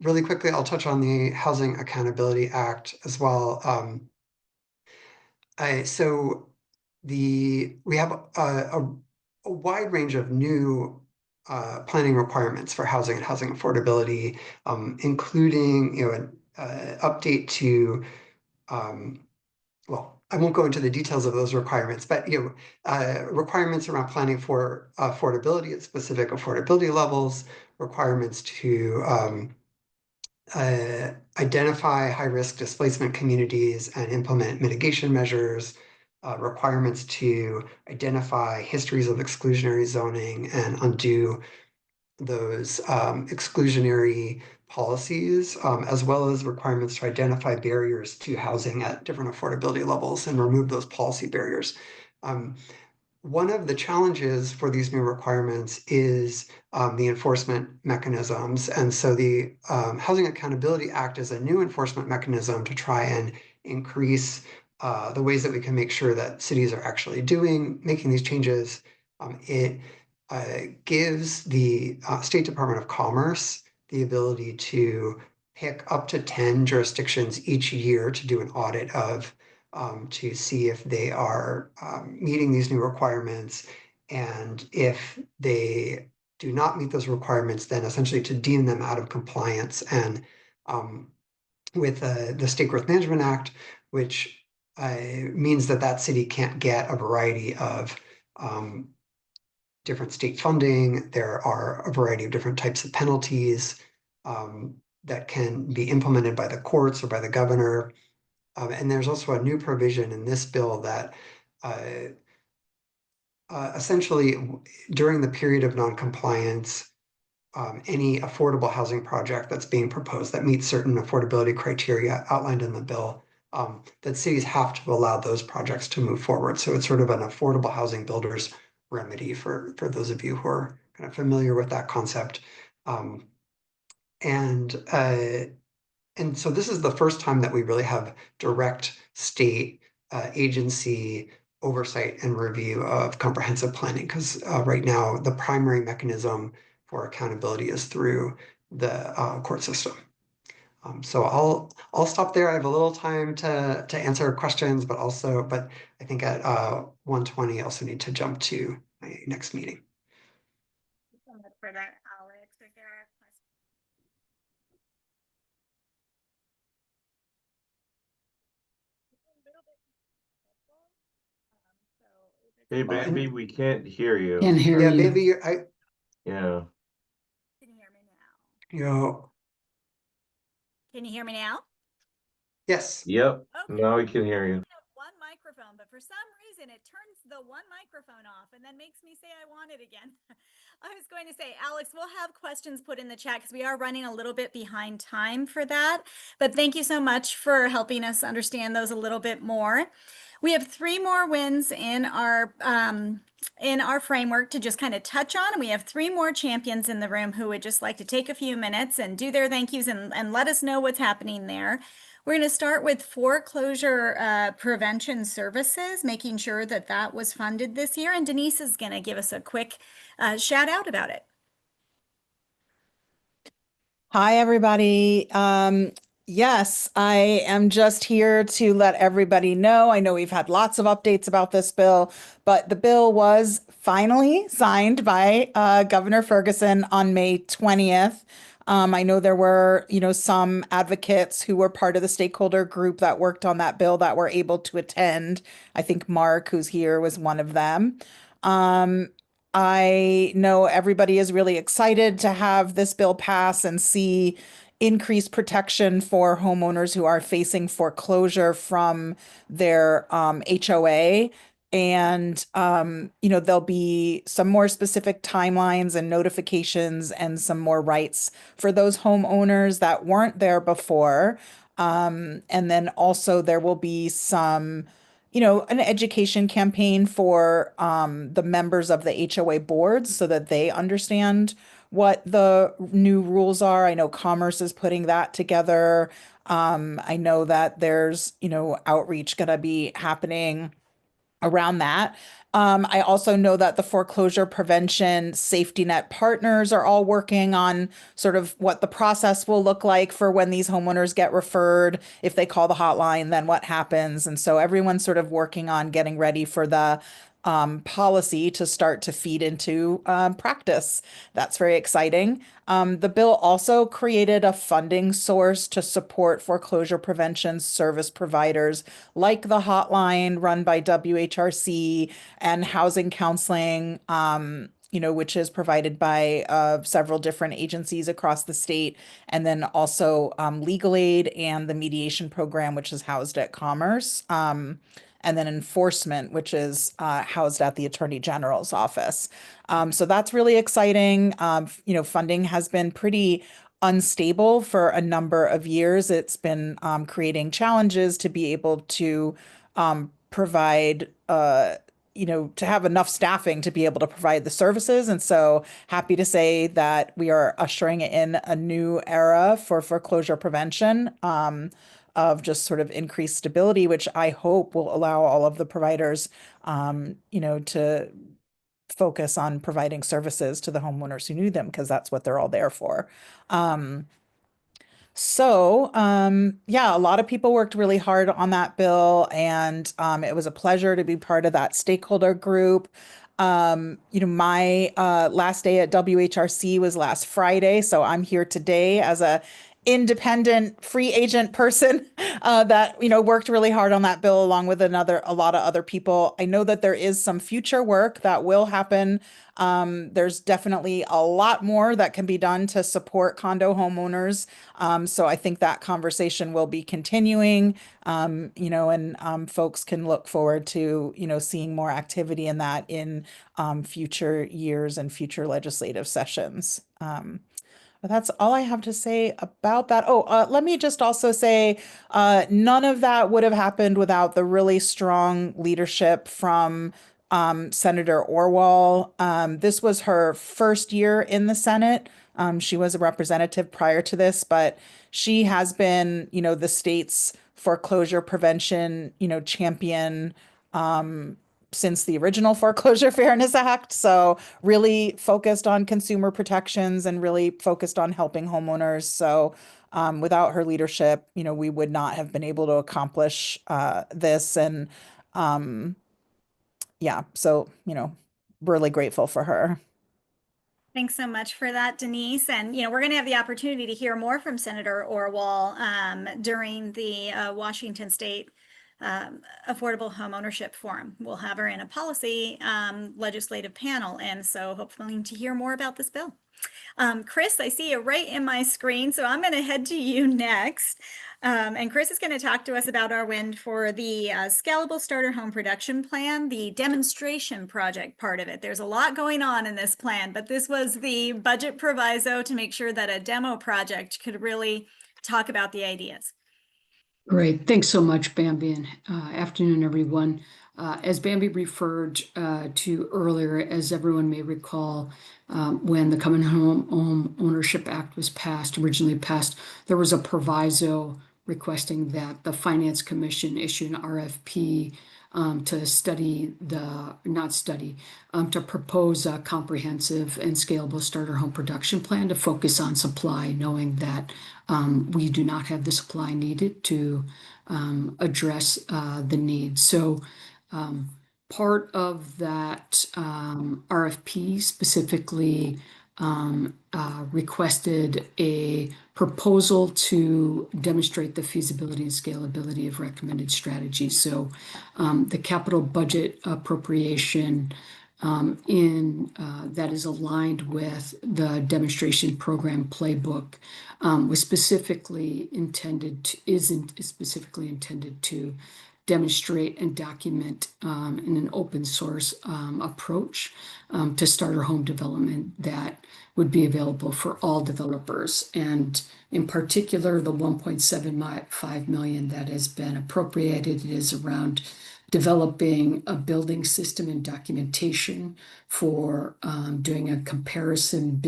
Really quickly, I'll touch on the Housing Accountability Act as well. So we have a wide range of new planning requirements for housing and housing affordability, including an update to well, I won't go into the details of those requirements, but requirements around planning for affordability at specific affordability levels, requirements to identify high-risk displacement communities and implement mitigation measures, requirements to identify histories of exclusionary zoning and undo those exclusionary policies, as well as requirements to identify barriers to housing at different affordability levels and remove those policy barriers. One of the challenges for these new requirements is the enforcement mechanisms. And so the Housing Accountability Act is a new enforcement mechanism to try and increase the ways that we can make sure that cities are actually making these changes. It gives the State Department of Commerce the ability to pick up to 10 jurisdictions each year to do an audit of, to see if they are meeting these new requirements. And if they do not meet those requirements, then essentially to deem them out of compliance. And with the State Growth Management Act, which means that city can't get a variety of different state funding. There are a variety of different types of penalties that can be implemented by the courts or by the governor. And there's also a new provision in this bill that essentially during the period of noncompliance, any affordable housing project that's being proposed that meets certain affordability criteria outlined in the bill, that cities have to allow those projects to move forward. So it's sort of an affordable housing builders remedy for those of you who are kind of familiar with that concept. And so this is the first time that we really have direct state agency oversight and review of comprehensive planning, because right now the primary mechanism for accountability is through the court system. So I'll stop there. I have a little time to answer questions, but I think at 1:20 I also need to jump to my next meeting. Thank you so much for that, Alex. Is there a question? Hey, Bambi, we can't hear you. Can't hear you. Bambi, Yeah. Can you hear me now? Can you hear me now? Yes. Yep. Okay. Now we can hear you. I have one microphone, but but for some reason it turns the one microphone off and then makes me say I want it again. I was going to say, Alex, we'll have questions put in the chat because we are running a little bit behind time for that. But thank you so much for helping us understand those a little bit more. We have 3 more wins in our framework to just kind of touch on. And we have 3 more champions in the room who would just like to take a few minutes and do their thank yous and let us know what's happening there. We're going to start with foreclosure prevention services, making sure that that was funded this year. And Denise is going to give us a quick shout out about it. Hi, everybody. Yes, I am just here to let everybody know. I know we've had lots of updates about this bill, but the bill was finally signed by Governor Ferguson on May 20th. I know there were, some advocates who were part of the stakeholder group that worked on that bill that were able to attend. I think Mark, who's here, was one of them. I know everybody is really excited to have this bill pass and see increased protection for homeowners who are facing foreclosure from their HOA. And, there'll be some more specific timelines and notifications and some more rights for those homeowners that weren't there before. And then also there will be some, an education campaign for the members of the HOA boards so that they understand what the new rules are. I know Commerce is putting that together. I know that there's, outreach going to be happening around that. I also know that the foreclosure prevention safety net partners are all working on sort of what the process will look like for when these homeowners get referred. If they call the hotline, then what happens? And so everyone's sort of working on getting ready for the policy to start to feed into practice. That's very exciting. The bill also created a funding source to support foreclosure prevention service providers like the hotline run by WHRC and housing counseling, which is provided by several different agencies across the state, and then also legal aid and the mediation program, which is housed at Commerce. And then enforcement, which is housed at the Attorney General's office. So that's really exciting. Funding has been pretty unstable for a number of years. It's been creating challenges to be able to provide, to have enough staffing to be able to provide the services. And so happy to say that we are ushering in a new era for foreclosure prevention. Of just sort of increased stability, which I hope will allow all of the providers, to focus on providing services to the homeowners who need them, because that's what they're all there for. A lot of people worked really hard on that bill, and it was a pleasure to be part of that stakeholder group. My last day at WHRC was last Friday, so I'm here today as a independent free agent person that worked really hard on that bill along with a lot of other people. I know that there is some future work that will happen. There's definitely a lot more that can be done to support condo homeowners. So I think that conversation will be continuing, and folks can look forward to, seeing more activity in that in future years and future legislative sessions. But that's all I have to say about that. Let me just also say, none of that would have happened without the really strong leadership from Senator Orwell. This was her first year in the Senate. She was a representative prior to this, but she has been, the state's foreclosure prevention, champion since the original Foreclosure Fairness Act. So really focused on consumer protections and really focused on helping homeowners. So without her leadership, we would not have been able to accomplish this. And so, really grateful for her. Thanks so much for that, Denise. And, we're going to have the opportunity to hear more from Senator Orwell during the Washington State affordable home ownership forum. We'll have her in a policy legislative panel, and so hopefully to hear more about this bill. Chris, I see you right in my screen, so I'm going to head to you next. And Chris is going to talk to us about our win for the Scalable Starter Home Production Plan, the demonstration project part of it. There's a lot going on in this plan, but this was the budget proviso to make sure that a demo project could really talk about the ideas. Great. Thanks so much, Bambi, and afternoon, everyone. As Bambi referred to earlier, as everyone may recall, when the Common Home Ownership Act was originally passed, there was a proviso requesting that the Finance Commission issue an RFP to propose a comprehensive and scalable starter home production plan to focus on supply, knowing that we do not have the supply needed to address the needs. So part of that RFP specifically requested a proposal to demonstrate the feasibility and scalability of recommended strategies. So the capital budget appropriation that is aligned with the demonstration program playbook is specifically intended to demonstrate and document in an open source approach to starter home development that would be available for all developers. And in particular, the $1.75 million that has been appropriated is around developing a building system and documentation for doing a comparative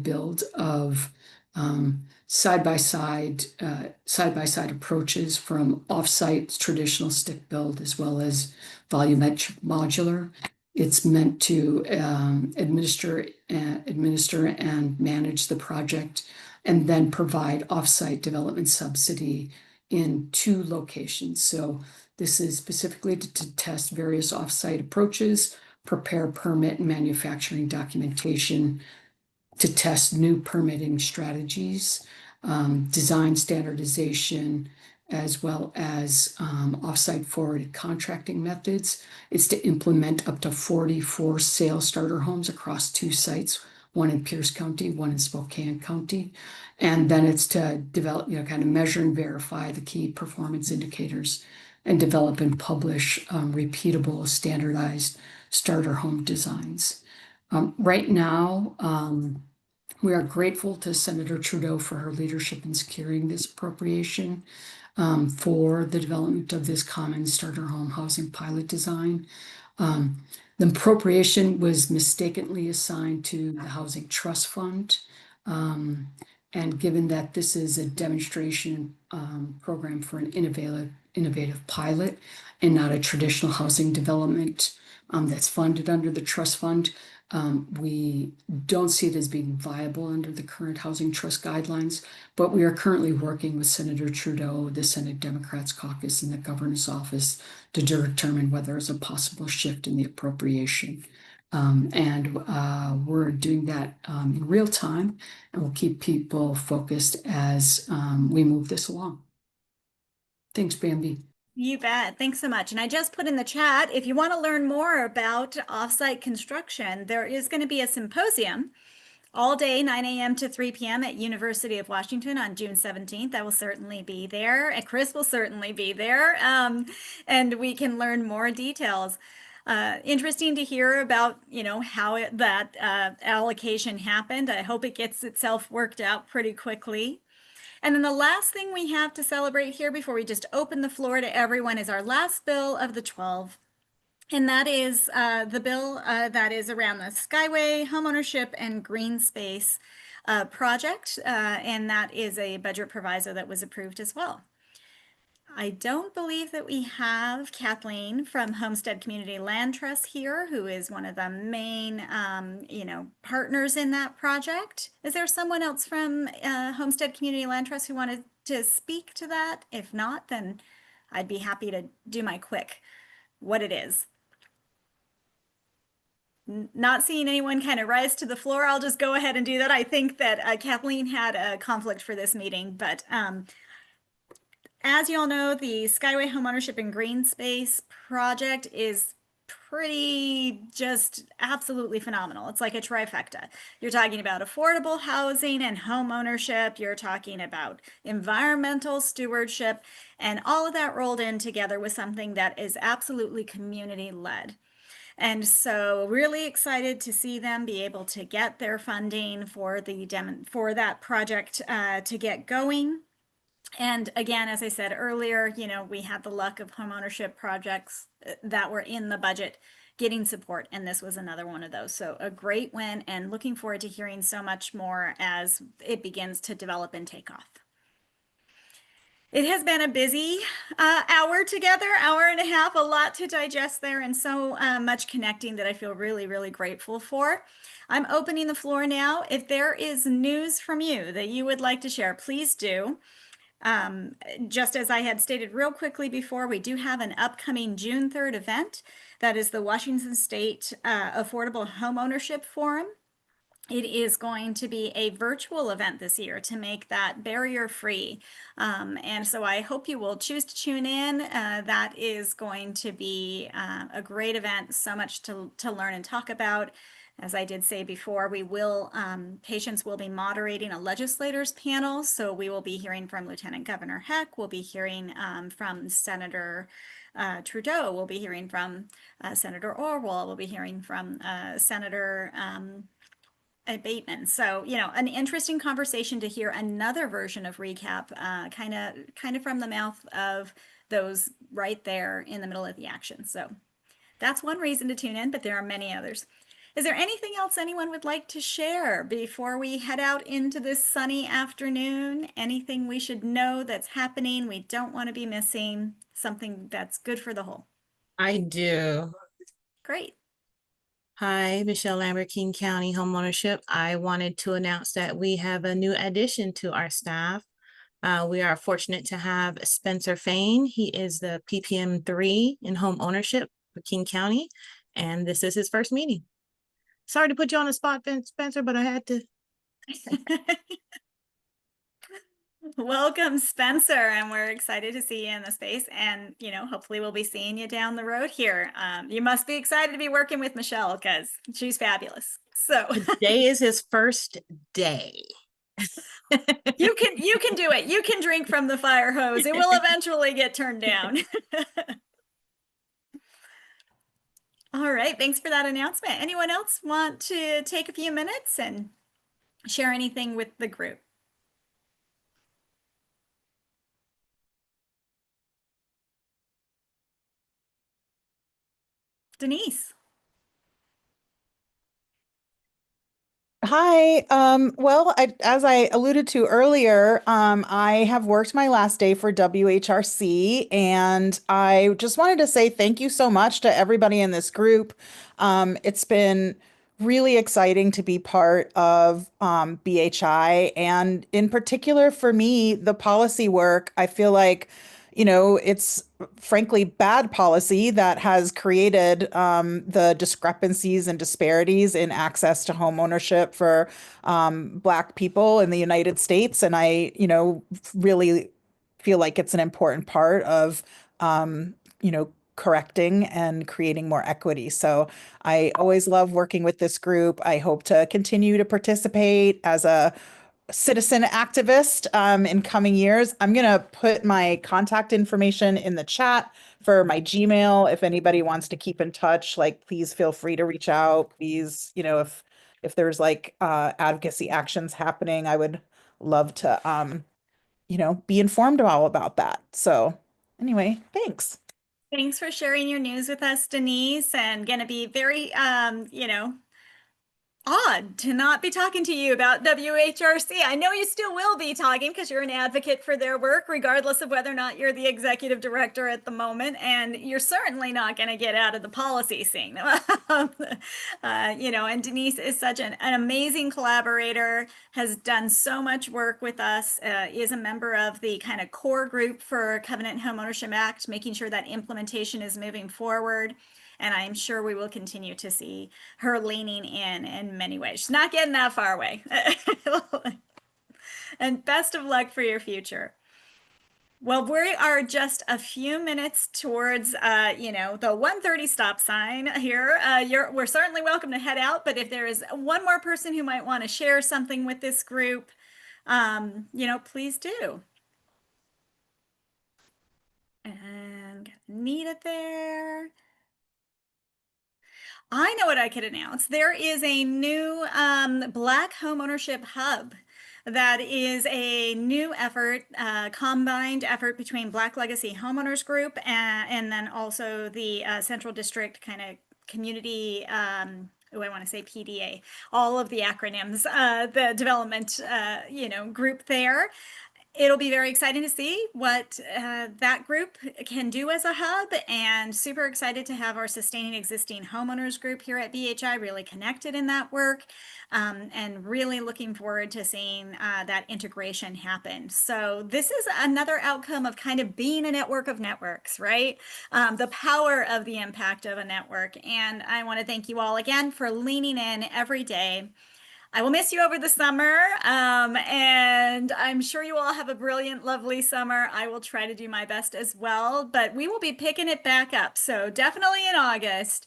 build of side-by-side approaches from off-site traditional stick build as well as volumetric modular. It's meant to administer and manage the project and then provide off-site development subsidy in 2 locations. So this is specifically to test various off-site approaches, prepare permit and manufacturing documentation, to test new permitting strategies, design standardization, as well as off-site forwarded contracting methods. It's to implement up to 44 sale starter homes across 2 sites, one in Pierce County, one in Spokane County. And then it's to develop, kind of measure and verify the key performance indicators and develop and publish repeatable, standardized starter home designs. Right now, we are grateful to Senator Trudeau for her leadership in securing this appropriation for the development of this common starter home housing pilot design. The appropriation was mistakenly assigned to the Housing Trust Fund. And given that this is a demonstration program for an innovative pilot and not a traditional housing development that's funded under the trust fund, we don't see it as being viable under the current housing trust guidelines, but we are currently working with Senator Trudeau, the Senate Democrats caucus, and the governor's office to determine whether there's a possible shift in the appropriation. And we're doing that in real time, and we'll keep people focused as we move this along. Thanks, Bambi. You bet. Thanks so much. And I just put in the chat, if you want to learn more about offsite construction, there is going to be a symposium all day, 9 a.m. to 3 p.m. at University of Washington on June 17th. I will certainly be there, and Chris will certainly be there, and we can learn more details. Interesting to hear about, how that allocation happened. I hope it gets itself worked out pretty quickly. And then the last thing we have to celebrate here before we just open the floor to everyone is our last bill of the 12. And that is the bill that is around the Skyway Homeownership and Green Space project. And that is a budget proviso that was approved as well. I don't believe that we have Kathleen from Homestead Community Land Trust here, who is one of the main, partners in that project. Is there someone else from Homestead Community Land Trust who wanted to speak to that? If not, then I'd be happy to do my quick what it is. Not seeing anyone kind of rise to the floor, I'll just go ahead and do that. I think that Kathleen had a conflict for this meeting, but as you all know, the Skyway Homeownership and Green Space project is pretty just absolutely phenomenal. It's like a trifecta. You're talking about affordable housing and home ownership. You're talking about environmental stewardship, and all of that rolled in together with something that is absolutely community led. And so really excited to see them be able to get their funding for for that project to get going. And again, as I said earlier, you know, we had the luck of homeownership projects that were in the budget getting support, and this was another one of those. So a great win, and looking forward to hearing so much more as it begins to develop and take off. It has been a busy hour together, hour and a half, a lot to digest there, and so much connecting that I feel really, really grateful for. I'm opening the floor now. If there is news from you that you would like to share, please do. Just as I had stated real quickly before, we do have an upcoming June 3rd event. That is the Washington State Affordable Homeownership Forum. It is going to be a virtual event this year to make that barrier free. And so I hope you will choose to tune in. That is going to be a great event, so much to learn and talk about. As I did say before, we will, Patience will be moderating a legislators panel. So we will be hearing from Lieutenant Governor Heck. We'll be hearing from Senator Trudeau. We'll be hearing from Senator Orwell. We'll be hearing from Senator Bateman. So, you know, an interesting conversation to hear another version of recap, kind of from the mouth of those right there in the middle of the action. So that's one reason to tune in, but there are many others. Is there anything else anyone would like to share before we head out into this sunny afternoon? Anything we should know that's happening, we don't want to be missing, something that's good for the whole? I do. Great. Hi, Michelle Lambert, King County Homeownership. I wanted to announce that we have a new addition to our staff. We are fortunate to have Spencer Fain. He is the PPM 3 in home ownership for King County, and this is his first meeting. Sorry to put you on the spot, Spencer, but I had to. Welcome, Spencer, and we're excited to see you in the space, and you know, hopefully we'll be seeing you down the road here. You must be excited to be working with Michelle because she's fabulous. So today is his first day. you can do it. You can drink from the fire hose. It will eventually get turned down. All right, thanks for that announcement. Anyone else want to take a few minutes and share anything with the group? Denise. Hi. Well, as I alluded to earlier, I have worked my last day for WHRC, and I just wanted to say thank you so much to everybody in this group. It's been really exciting to be part of BHI, and in particular for me, the policy work. I feel like, you know, it's frankly bad policy that has created the discrepancies and disparities in access to home ownership for Black people in the United States. And I, you know, really feel like it's an important part of, you know, correcting and creating more equity. So I always love working with this group. I hope to continue to participate as a citizen activist in coming years. I'm going to put my contact information in the chat for my Gmail. If anybody wants to keep in touch, like, please feel free to reach out. Please, you know, if there's like advocacy actions happening, I would love to, you know, be informed all about that. So anyway, thanks. Thanks for sharing your news with us, Denise, and going to be very, you know, odd to not be talking to you about WHRC. I know you still will be talking because you're an advocate for their work, regardless of whether or not you're the executive director at the moment. And you're certainly not going to get out of the policy scene. You know, and Denise is such an amazing collaborator, has done so much work with us, is a member of the kind of core group for Covenant Homeownership Act, making sure that implementation is moving forward. And I'm sure we will continue to see her leaning in many ways. She's not getting that far away. And best of luck for your future. Well, we are just a few minutes towards, you know, the 1:30 stop sign here. We're certainly welcome to head out, but if there is one more person who might want to share something with this group, you know, please do. And Nita there. I know what I could announce. There is a new Black Homeownership Hub that is a new effort, combined effort between Black Legacy Homeowners Group and then also the Central District kind of community, oh, I want to say PDA, all of the acronyms, the development, you know, group there. It'll be very exciting to see what that group can do as a hub, and super excited to have our Sustaining Existing Homeowners group here at BHI really connected in that work, and really looking forward to seeing that integration happen. So this is another outcome of kind of being a network of networks, right? The power of the impact of a network. And I want to thank you all again for leaning in every day. I will miss you over the summer, and I'm sure you all have a brilliant, lovely summer. I will try to do my best as well, but we will be picking it back up. So definitely in August,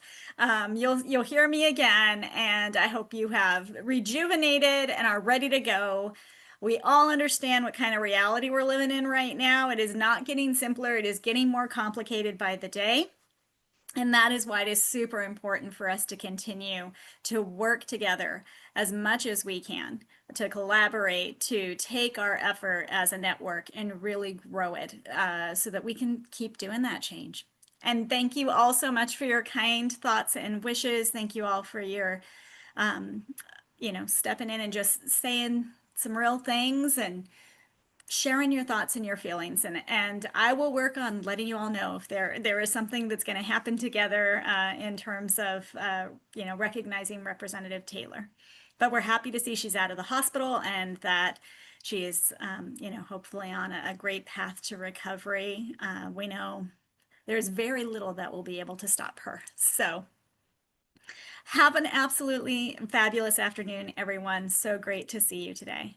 you'll hear me again, and I hope you have rejuvenated and are ready to go. We all understand what kind of reality we're living in right now. It is not getting simpler. It is getting more complicated by the day. And that is why it is super important for us to continue to work together as much as we can, to collaborate, to take our effort as a network and really grow it so that we can keep doing that change. And thank you all so much for your kind thoughts and wishes. Thank you all for your, you know, stepping in and just saying some real things and sharing your thoughts and your feelings, and I will work on letting you all know if there is something that's going to happen together in terms of you know, recognizing Representative Taylor. But we're happy to see she's out of the hospital and that she is you know, hopefully on a great path to recovery. We know there's very little that will be able to stop her. So have an absolutely fabulous afternoon, everyone. So great to see you today.